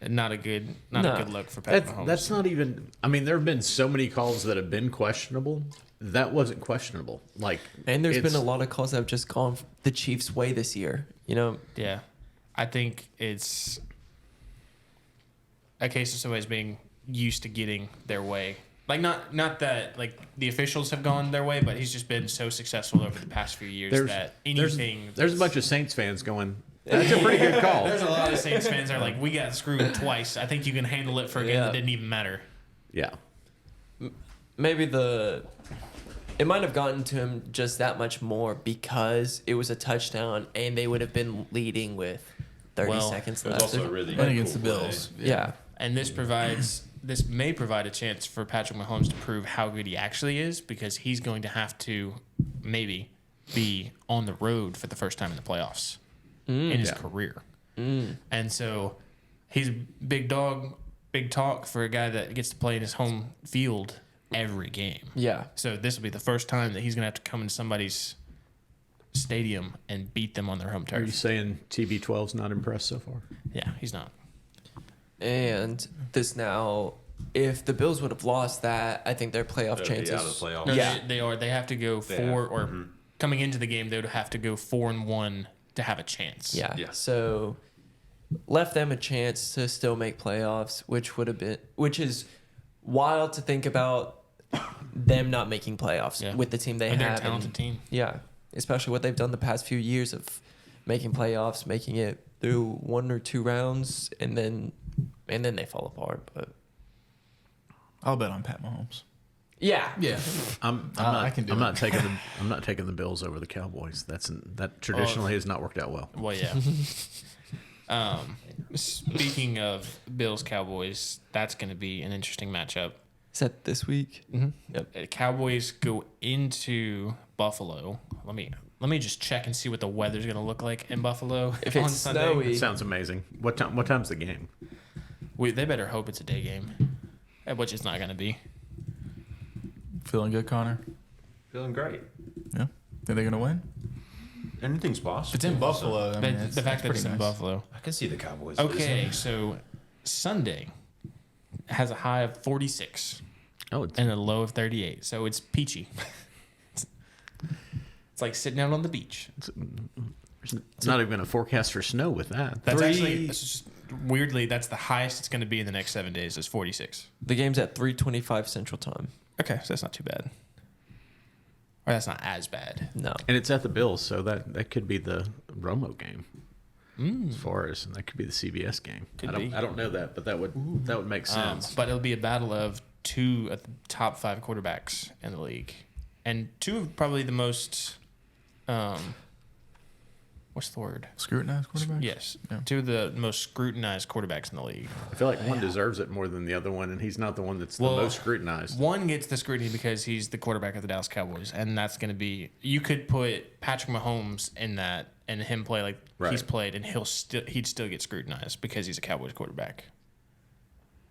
Speaker 2: Not a good look for Patrick Mahomes.
Speaker 3: That's not even. I mean, there have been so many calls that have been questionable. That wasn't questionable. Like,
Speaker 5: And there's
Speaker 3: it's-
Speaker 5: been a lot of calls that have just gone the Chiefs' way this year. You know,
Speaker 2: Yeah. I think it's a case of somebody's being used to getting their way. Like not that like the officials have gone their way, but he's just been so successful over the past few years that anything
Speaker 3: There's a bunch of Saints fans going. That's a pretty good call.
Speaker 2: there's a lot of Saints fans that are like, we got screwed twice. I think you can handle it for a game
Speaker 5: Yeah.
Speaker 2: that didn't even matter.
Speaker 3: Yeah.
Speaker 5: maybe it might have gotten to him just that much more because it was a touchdown and they would have been leading with 30
Speaker 2: Well,
Speaker 5: seconds
Speaker 4: It was
Speaker 5: left.
Speaker 4: also a really
Speaker 1: And against
Speaker 4: cool
Speaker 1: the
Speaker 4: play.
Speaker 1: Bills.
Speaker 5: yeah.
Speaker 2: And this may provide a chance for Patrick Mahomes to prove how good he actually is, because he's going to have to maybe be on the road for the first time in the playoffs in his career. And so he's a big dog, big talk for a guy that gets to play in his home field every game.
Speaker 5: Yeah.
Speaker 2: So this will be the first time that he's going to have to come into somebody's stadium and beat them on their home
Speaker 3: Are you
Speaker 2: turf.
Speaker 3: saying TB12's not impressed so far?
Speaker 2: Yeah, he's not.
Speaker 5: And this now, if the Bills would have lost that, I think their playoff
Speaker 4: They'll be
Speaker 5: chances.
Speaker 4: out of the playoffs.
Speaker 2: No,
Speaker 5: Yeah.
Speaker 2: they are. They have to go
Speaker 4: They
Speaker 2: four,
Speaker 4: have-
Speaker 2: or coming into the game, they would have to go 4-1 to have a chance.
Speaker 5: Yeah.
Speaker 4: Yeah.
Speaker 5: So left them a chance to still make playoffs, which is wild to think about them not making playoffs
Speaker 2: Yeah.
Speaker 5: with the team they
Speaker 2: And they're a
Speaker 5: have.
Speaker 2: talented
Speaker 5: and-
Speaker 2: team.
Speaker 5: Yeah, especially what they've done the past few years of making playoffs, making it through one or two rounds, and then they fall apart. But
Speaker 1: I'll bet on Pat Mahomes.
Speaker 5: yeah,
Speaker 1: Yeah.
Speaker 3: I'm
Speaker 1: I
Speaker 3: not.
Speaker 1: can do
Speaker 3: I'm
Speaker 1: it.
Speaker 3: not taking the. I'm not taking the Bills over the Cowboys. That traditionally has not worked out well.
Speaker 2: Well, yeah. Speaking of Bills Cowboys, that's going to be an interesting matchup.
Speaker 5: is that this week? Yep.
Speaker 2: Cowboys go into Buffalo. Let me just check and see what the weather's going to look like in Buffalo
Speaker 5: If
Speaker 2: on
Speaker 5: it's
Speaker 2: Sunday.
Speaker 5: snowy,
Speaker 3: It sounds amazing. What time? What time's the game?
Speaker 2: They better hope it's a day game, which it's not going to be.
Speaker 1: Feeling good, Connor?
Speaker 4: Feeling great.
Speaker 1: Yeah. Think they're gonna win?
Speaker 4: Anything's possible.
Speaker 1: It's in Buffalo. I mean,
Speaker 2: The fact that it's
Speaker 1: pretty
Speaker 2: in
Speaker 1: nice.
Speaker 2: Buffalo.
Speaker 4: I can see the Cowboys.
Speaker 2: Okay,
Speaker 4: losing.
Speaker 2: so Sunday has a high of 46
Speaker 3: Oh, it's,
Speaker 2: and a low of 38. So it's peachy. It's like sitting out on the beach.
Speaker 3: it's not even a forecast for snow with that.
Speaker 2: That's
Speaker 5: Three-
Speaker 2: actually it's just, weirdly, that's the highest it's going to be in the next 7 days is 46.
Speaker 5: the game's at 3:25 Central Time.
Speaker 2: Okay, so that's not too bad. Or that's not as bad.
Speaker 5: No,
Speaker 3: And it's at the Bills, so that could be the Romo game. As far as that could be the CBS game.
Speaker 2: Could
Speaker 3: I don't
Speaker 2: be.
Speaker 3: I don't know that, but that would make sense.
Speaker 2: But it'll be a battle of two of the top 5 quarterbacks in the league. And two of probably the most, what's the word?
Speaker 1: Scrutinized quarterback?
Speaker 2: Yes.
Speaker 1: Yeah.
Speaker 2: Two of the most scrutinized quarterbacks in the league.
Speaker 3: I feel like one deserves it more than the other one, and he's not the one that's
Speaker 2: Well,
Speaker 3: the most scrutinized.
Speaker 2: One gets the scrutiny because he's the quarterback of the Dallas Cowboys, and that's going to be. You could put Patrick Mahomes in that and him play like
Speaker 3: Right.
Speaker 2: he's played, and he'd still get scrutinized because he's a Cowboys quarterback.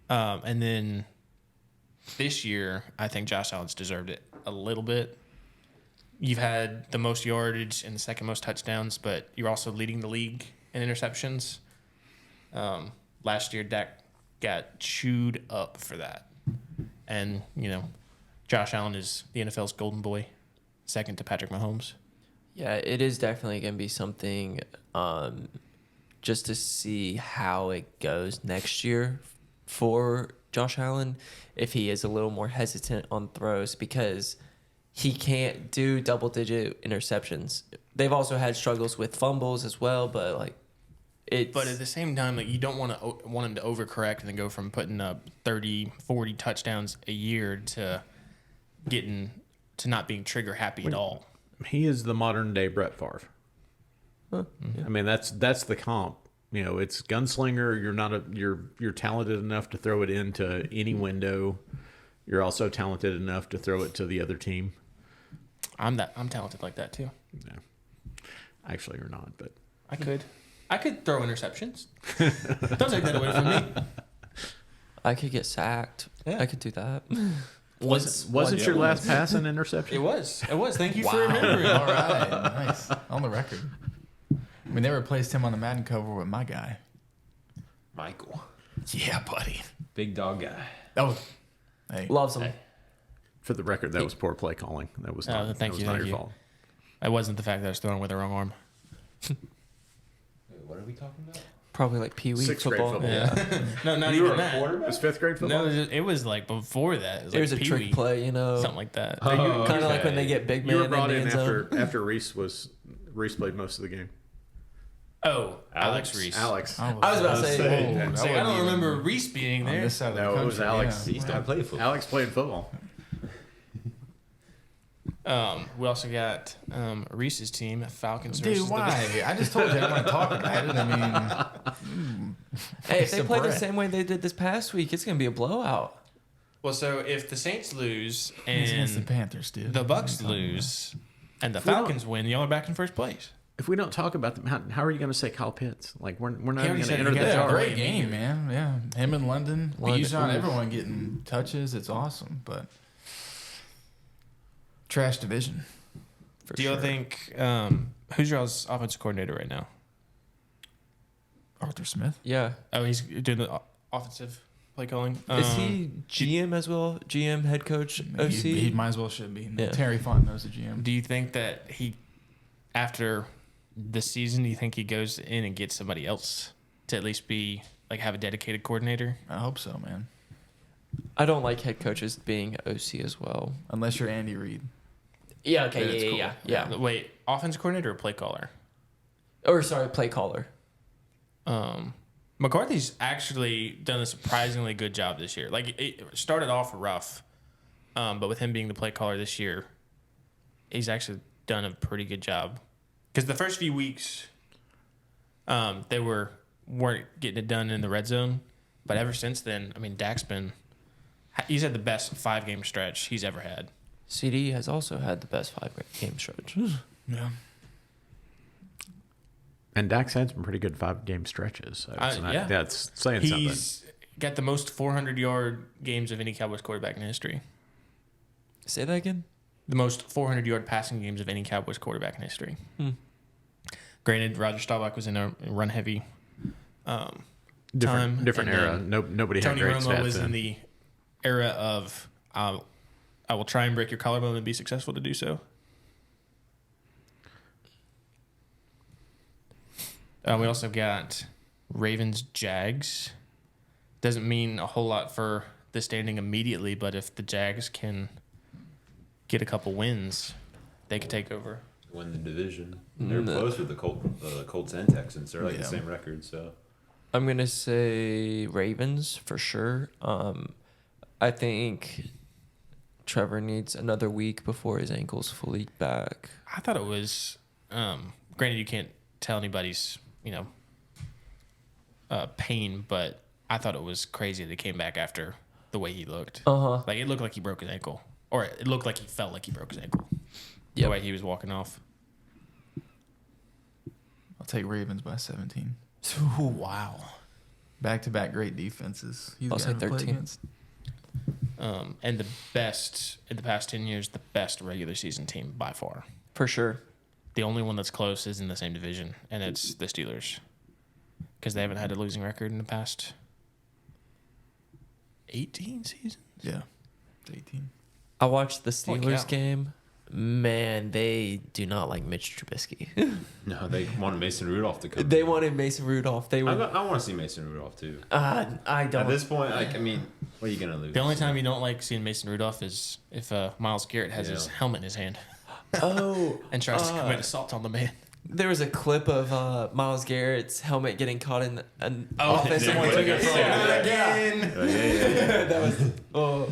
Speaker 2: And then this year, I think Josh Allen's deserved it a little bit. You've had the most yardage and the second most touchdowns, but you're also leading the league in interceptions. Last year, Dak got chewed up for that. And, Josh Allen is the NFL's golden boy, second to Patrick Mahomes.
Speaker 5: yeah, it is definitely going to be something just to see how it goes next year for Josh Allen if he is a little more hesitant on throws because he can't do double-digit interceptions. They've also had struggles with fumbles as well, but like it's
Speaker 2: But at the same time, like you don't want him to overcorrect and then go from putting up 30, 40 touchdowns a year to not being trigger happy at all.
Speaker 3: He is the modern day Brett Favre. I mean, that's the comp. It's gunslinger. You're not you're talented enough to throw it into any window. you're also talented enough to throw it to the other team.
Speaker 2: I'm talented like that too.
Speaker 3: No, actually, you're not. But
Speaker 2: I could throw interceptions. Don't take that away from me.
Speaker 5: I could get sacked.
Speaker 2: Yeah.
Speaker 5: I could do that.
Speaker 3: wasn't your last pass an interception?
Speaker 2: It was. Thank you for remembering.
Speaker 1: All right, nice. On the record. I mean, they replaced him on the Madden cover with my guy.
Speaker 4: Michael,
Speaker 1: Yeah, buddy.
Speaker 4: big dog guy.
Speaker 1: That was. Hey,
Speaker 5: Loves them.
Speaker 2: Hey.
Speaker 3: For the record, that was poor play calling. That was
Speaker 2: Oh,
Speaker 3: not,
Speaker 2: thank
Speaker 3: that was
Speaker 2: you,
Speaker 3: not
Speaker 2: thank
Speaker 3: your
Speaker 2: you.
Speaker 3: fault.
Speaker 2: It wasn't the fact that I was throwing with the wrong arm.
Speaker 4: Wait, what are we talking about?
Speaker 5: Probably like Pee Wee
Speaker 3: Sixth grade
Speaker 5: football.
Speaker 3: football.
Speaker 2: Yeah. No, not
Speaker 4: You were
Speaker 2: even
Speaker 4: a
Speaker 2: that.
Speaker 4: quarterback?
Speaker 3: It was fifth grade football.
Speaker 2: No, it was like before that.
Speaker 5: It was a
Speaker 2: like
Speaker 5: trick
Speaker 2: Pee-wee,
Speaker 5: play, you know.
Speaker 2: something like that.
Speaker 4: Oh,
Speaker 5: Kind of like when
Speaker 4: okay.
Speaker 5: they get big
Speaker 3: You were
Speaker 5: man in
Speaker 3: brought
Speaker 5: the
Speaker 3: in
Speaker 5: end zone.
Speaker 3: after Reese played most of the game.
Speaker 2: Oh, Alex
Speaker 4: Alex.
Speaker 2: Reese.
Speaker 3: Alex.
Speaker 5: I was about to say,
Speaker 1: Whoa,
Speaker 4: that
Speaker 1: that
Speaker 2: Say, I
Speaker 1: wasn't
Speaker 2: don't
Speaker 1: even
Speaker 2: remember Reese being
Speaker 1: on
Speaker 2: there.
Speaker 1: this side of the
Speaker 3: No, it was
Speaker 1: country,
Speaker 3: Alex.
Speaker 1: yeah.
Speaker 4: He still played football.
Speaker 3: Alex played football.
Speaker 2: We also got Reese's team, Falcons
Speaker 1: Dude,
Speaker 2: versus
Speaker 1: why? I just told you I'm going to talk about it. I mean,
Speaker 5: hey, if they
Speaker 1: Some
Speaker 5: play the
Speaker 1: bread.
Speaker 5: same way they did this past week, it's going to be a blowout.
Speaker 2: Well, so if the Saints lose
Speaker 1: it's against the
Speaker 2: and
Speaker 1: Panthers, dude.
Speaker 2: the Bucks lose and the Falcons win, y'all are back in first place.
Speaker 3: If we don't talk about them, how are you going to say Kyle Pitts? Like we're not
Speaker 2: He
Speaker 3: even
Speaker 2: already
Speaker 3: going to
Speaker 2: said
Speaker 3: enter
Speaker 2: he
Speaker 3: the
Speaker 2: got
Speaker 1: Yeah,
Speaker 2: jar.
Speaker 3: jar.
Speaker 1: great game, man. Yeah, him and London.
Speaker 5: London,
Speaker 1: Bijan,
Speaker 5: oof.
Speaker 1: everyone getting touches. It's awesome, but trash division.
Speaker 5: For
Speaker 2: Do y'all
Speaker 5: sure.
Speaker 2: think who's y'all's offensive coordinator right now?
Speaker 1: Arthur Smith.
Speaker 5: Yeah.
Speaker 2: Oh, he's doing the offensive play calling.
Speaker 5: Is he GM as well? GM, head coach, OC?
Speaker 1: He might as well should be.
Speaker 5: Yeah.
Speaker 1: Terry Fontenot's the GM.
Speaker 2: Do you think that he, after the season, do you think he goes in and gets somebody else to at least be like have a dedicated coordinator?
Speaker 1: I hope so, man.
Speaker 5: I don't like head coaches being OC as well.
Speaker 1: Unless you're Andy Reid.
Speaker 5: Yeah,
Speaker 1: okay, yeah, yeah, yeah, yeah.
Speaker 2: Wait, offensive coordinator or play caller?
Speaker 5: Or, sorry, play caller.
Speaker 2: McCarthy's actually done a surprisingly good job this year. Like it started off rough, but with him being the play caller this year, he's actually done a pretty good job. Because the first few weeks, they weren't getting it done in the red zone, but ever since then, I mean, he's had the best 5-game stretch he's ever had.
Speaker 5: CD has also had the best 5-game stretch.
Speaker 1: Yeah.
Speaker 3: And Dak's had some pretty good 5-game stretches. So
Speaker 2: yeah.
Speaker 3: that's saying something.
Speaker 2: He's got the most 400-yard games of any Cowboys quarterback in history.
Speaker 5: Say that again?
Speaker 2: The most 400-yard passing games of any Cowboys quarterback in history. Granted, Roger Staubach was in a run-heavy time.
Speaker 3: Different
Speaker 2: and
Speaker 3: era.
Speaker 2: then
Speaker 3: Nobody had
Speaker 2: Tony
Speaker 3: great
Speaker 2: Romo
Speaker 3: stats
Speaker 2: was
Speaker 3: then.
Speaker 2: in the era of I will try and break your collarbone and be successful to do so. We also got Ravens Jags. Doesn't mean a whole lot for the standing immediately, but if the Jags can get a couple wins, they could take over.
Speaker 4: Win the division. They're
Speaker 5: No.
Speaker 4: close with the Colts and Texans. They're like
Speaker 1: Yeah.
Speaker 4: the same record. So
Speaker 5: I'm going to say Ravens for sure. I think Trevor needs another week before his ankle's fully back.
Speaker 2: I thought it was, granted, you can't tell anybody's, pain, but I thought it was crazy that he came back after the way he looked.
Speaker 5: Uh-huh.
Speaker 2: Like, it looked like he broke his ankle. Or it looked like he felt like he broke his ankle.
Speaker 5: Yep.
Speaker 2: The way he was walking off.
Speaker 1: I'll take Ravens by 17.
Speaker 2: Wow.
Speaker 1: Back-to-back great defenses. He's
Speaker 5: I'll
Speaker 1: got
Speaker 5: say
Speaker 1: to play
Speaker 5: 13.
Speaker 1: against.
Speaker 2: And the best, in the past 10 years, the best regular season team by far.
Speaker 5: For sure.
Speaker 2: The only one that's close is in the same division, and it's the Steelers. Because they haven't had a losing record in the past 18 seasons.
Speaker 1: Yeah. It's 18.
Speaker 5: I watched the
Speaker 2: Holy
Speaker 5: Steelers
Speaker 2: cow.
Speaker 5: game. Man, they do not like Mitch Trubisky.
Speaker 4: no, they wanted Mason Rudolph to come.
Speaker 5: They wanted Mason Rudolph. They were.
Speaker 4: I want to see Mason Rudolph too.
Speaker 5: I
Speaker 4: At
Speaker 5: don't.
Speaker 4: this point, what are you gonna lose?
Speaker 2: The only time you don't like seeing Mason Rudolph is if Myles Garrett has his
Speaker 4: Yeah.
Speaker 2: helmet in his hand
Speaker 5: Oh,
Speaker 2: and tries to commit assault on the man.
Speaker 5: there was a clip of Myles Garrett's helmet getting caught in an
Speaker 2: Oh,
Speaker 5: offensive
Speaker 2: yeah.
Speaker 5: one. Took it from him.
Speaker 2: Again.
Speaker 4: Yeah.
Speaker 5: That was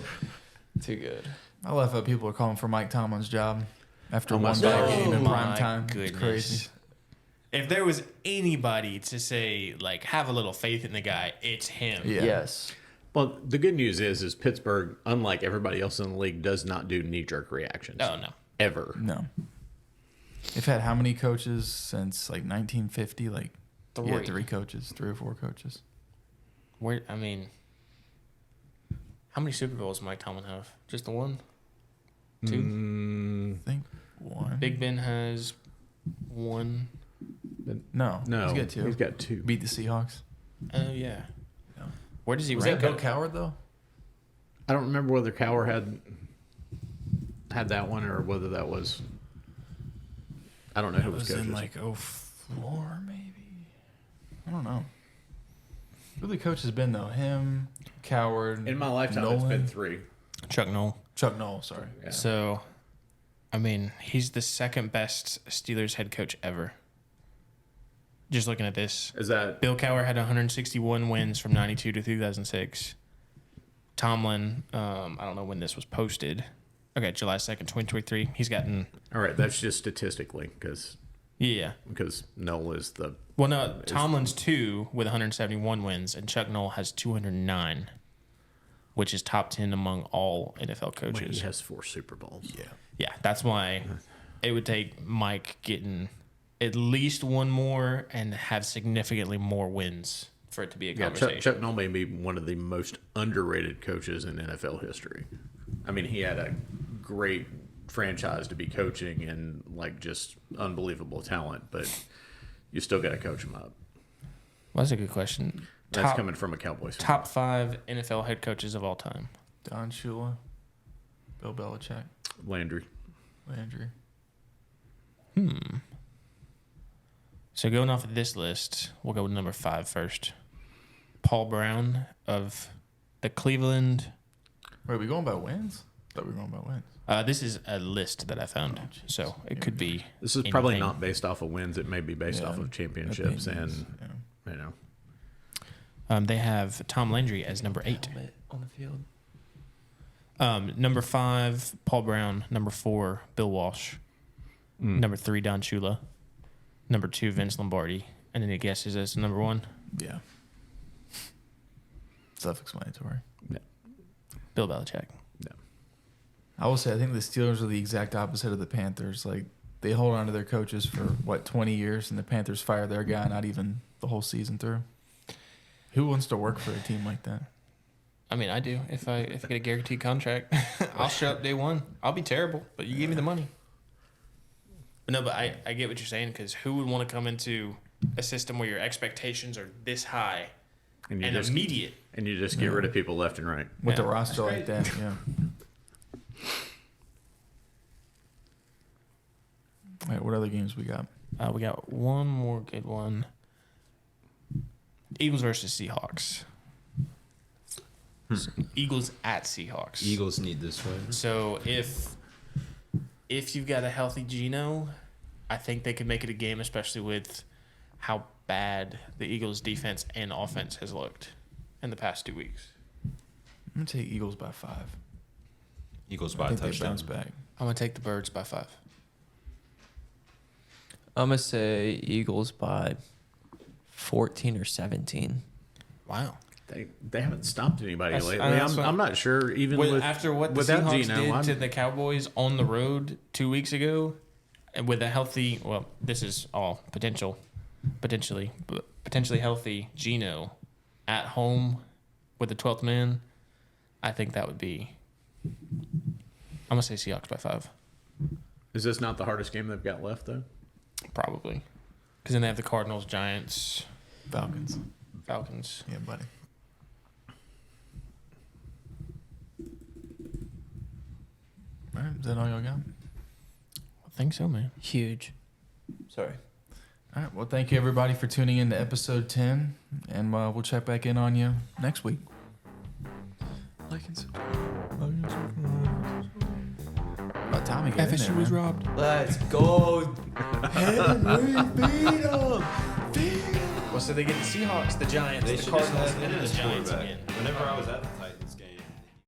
Speaker 5: too good.
Speaker 1: I love how people are calling for Mike Tomlin's job after
Speaker 3: Oh, my
Speaker 1: one bad
Speaker 5: God.
Speaker 1: game in
Speaker 2: Oh,
Speaker 1: prime
Speaker 2: my
Speaker 1: time. It's
Speaker 2: goodness.
Speaker 1: crazy.
Speaker 2: If there was anybody to say, like, have a little faith in the guy, it's him.
Speaker 1: Yeah.
Speaker 5: Yes.
Speaker 3: Well, the good news is Pittsburgh, unlike everybody else in the league, does not do knee-jerk reactions.
Speaker 2: Oh, no.
Speaker 3: Ever.
Speaker 1: No. They've had how many coaches since like 1950? Like
Speaker 2: Three.
Speaker 1: 3 coaches, 3 or 4 coaches.
Speaker 2: I mean, how many Super Bowls does Mike Tomlin have? Just the one? 2?
Speaker 1: I think 1.
Speaker 2: Big Ben has 1.
Speaker 1: No,
Speaker 3: No,
Speaker 1: he's got 2.
Speaker 3: He's got 2.
Speaker 1: Beat the Seahawks.
Speaker 2: Oh, yeah.
Speaker 1: Yeah.
Speaker 2: Where does he
Speaker 1: Was
Speaker 2: rank?
Speaker 1: that Bill Coward though?
Speaker 3: I don't remember whether Cowher had that one or whether that was. I don't know who
Speaker 1: It
Speaker 3: was
Speaker 1: was
Speaker 3: coaches.
Speaker 1: in like 04 maybe. I don't know. Who the coach has been though? Him, Coward.
Speaker 3: in my lifetime, it's
Speaker 1: Nolan?
Speaker 3: been 3.
Speaker 2: Chuck Noll.
Speaker 1: Chuck Noll. Sorry.
Speaker 3: Yeah.
Speaker 2: So, I mean, he's the second best Steelers head coach ever. Just looking at this.
Speaker 3: Is that
Speaker 2: Bill Cowher had 161 wins from 92 to 2006. Tomlin, I don't know when this was posted. Okay, July 2nd, 2023. He's gotten,
Speaker 3: all right? That's just statistically because Noel is the.
Speaker 2: well, no, Tomlin's 2 with 171 wins, and Chuck Noll has 209, which is top 10 among all NFL
Speaker 3: Wait,
Speaker 2: coaches.
Speaker 3: he has 4 Super Bowls.
Speaker 1: Yeah.
Speaker 2: Yeah, that's why it would take Mike getting at least one more and have significantly more wins for it to be a
Speaker 3: Yeah,
Speaker 2: conversation.
Speaker 3: Chuck Noll may be one of the most underrated coaches in NFL history. I mean, he had a great franchise to be coaching and like just unbelievable talent, but you still got to coach him up.
Speaker 2: Well, that's a good question.
Speaker 3: That's coming from a Cowboys fan.
Speaker 2: Top 5 NFL head coaches of all time.
Speaker 1: Don Shula, Bill Belichick,
Speaker 3: Landry.
Speaker 1: Landry.
Speaker 2: So going off of this list, we'll go with number 5 first. Paul Brown of the Cleveland.
Speaker 1: Wait, we going by wins? I thought we were going by wins.
Speaker 2: This is a list that I found, so it could be.
Speaker 3: This is probably
Speaker 2: anything.
Speaker 3: not based off of wins. It may be based off of championships and
Speaker 1: Yeah.
Speaker 3: you know.
Speaker 2: They have Tom Landry as number 8.
Speaker 5: Helmet on the field.
Speaker 2: Number 5, Paul Brown. Number 4, Bill Walsh. Number 3, Don Shula. Number 2, Vince Lombardi. And then he guesses as number 1,
Speaker 1: Yeah. Self-explanatory.
Speaker 2: Bill Belichick.
Speaker 1: I will say, I think the Steelers are the exact opposite of the Panthers. Like, they hold on to their coaches for, 20 years, and the Panthers fire their guy not even the whole season through. Who wants to work for a team like that?
Speaker 2: I mean, I do. If I get a guaranteed contract, I'll show up day one. I'll be terrible, but you give me the money. But no, but I get what you're saying, because who would want to come into a system where your expectations are this high
Speaker 3: And
Speaker 2: and immediate?
Speaker 3: And you just get rid of people left and right.
Speaker 1: With
Speaker 2: Yeah,
Speaker 1: a roster like
Speaker 2: that's
Speaker 1: that, yeah. All right, what other games we got?
Speaker 2: We got one more good one. Eagles versus Seahawks. Eagles at Seahawks.
Speaker 4: Eagles need this win.
Speaker 2: So if you've got a healthy Geno, I think they could make it a game, especially with how bad the Eagles' defense and offense has looked in the past 2 weeks.
Speaker 1: I'm going to take Eagles by 5.
Speaker 4: Eagles
Speaker 1: I
Speaker 4: by a
Speaker 1: think they
Speaker 4: touchdown.
Speaker 1: bounce back.
Speaker 2: I'm going to take the Birds by 5.
Speaker 5: I'm going to say Eagles by 14 or 17.
Speaker 2: Wow.
Speaker 3: They haven't stopped anybody
Speaker 2: That's-
Speaker 3: lately.
Speaker 2: I know, that's what-
Speaker 3: I'm not sure even with
Speaker 2: After what the
Speaker 3: without
Speaker 2: Seahawks
Speaker 3: Geno,
Speaker 2: did
Speaker 3: I'm-
Speaker 2: to the Cowboys on the road 2 weeks ago, and with a healthy, well, this is all potentially healthy Geno at home with the 12th man, I think that would be. I'm gonna say Seahawks by 5,
Speaker 3: Is this not the hardest game they've got left though?
Speaker 2: probably, because then they have the Cardinals, Giants,
Speaker 1: Falcons.
Speaker 2: Falcons.
Speaker 1: Yeah, buddy. All right, is that all y'all got?
Speaker 2: I think so, man.
Speaker 5: Huge. Sorry.
Speaker 1: All right, well, thank you, everybody, for tuning in to episode 10, and we'll check back in on you next week. Like and subscribe. About time we get in there, man.
Speaker 2: robbed.
Speaker 5: Let's go.
Speaker 2: Well, so they get the Seahawks, the Giants,
Speaker 4: They
Speaker 2: the
Speaker 4: should just
Speaker 2: Cardinals,
Speaker 4: have
Speaker 2: and then the
Speaker 4: this
Speaker 2: Giants
Speaker 4: quarterback.
Speaker 2: again.
Speaker 4: Whenever I was at the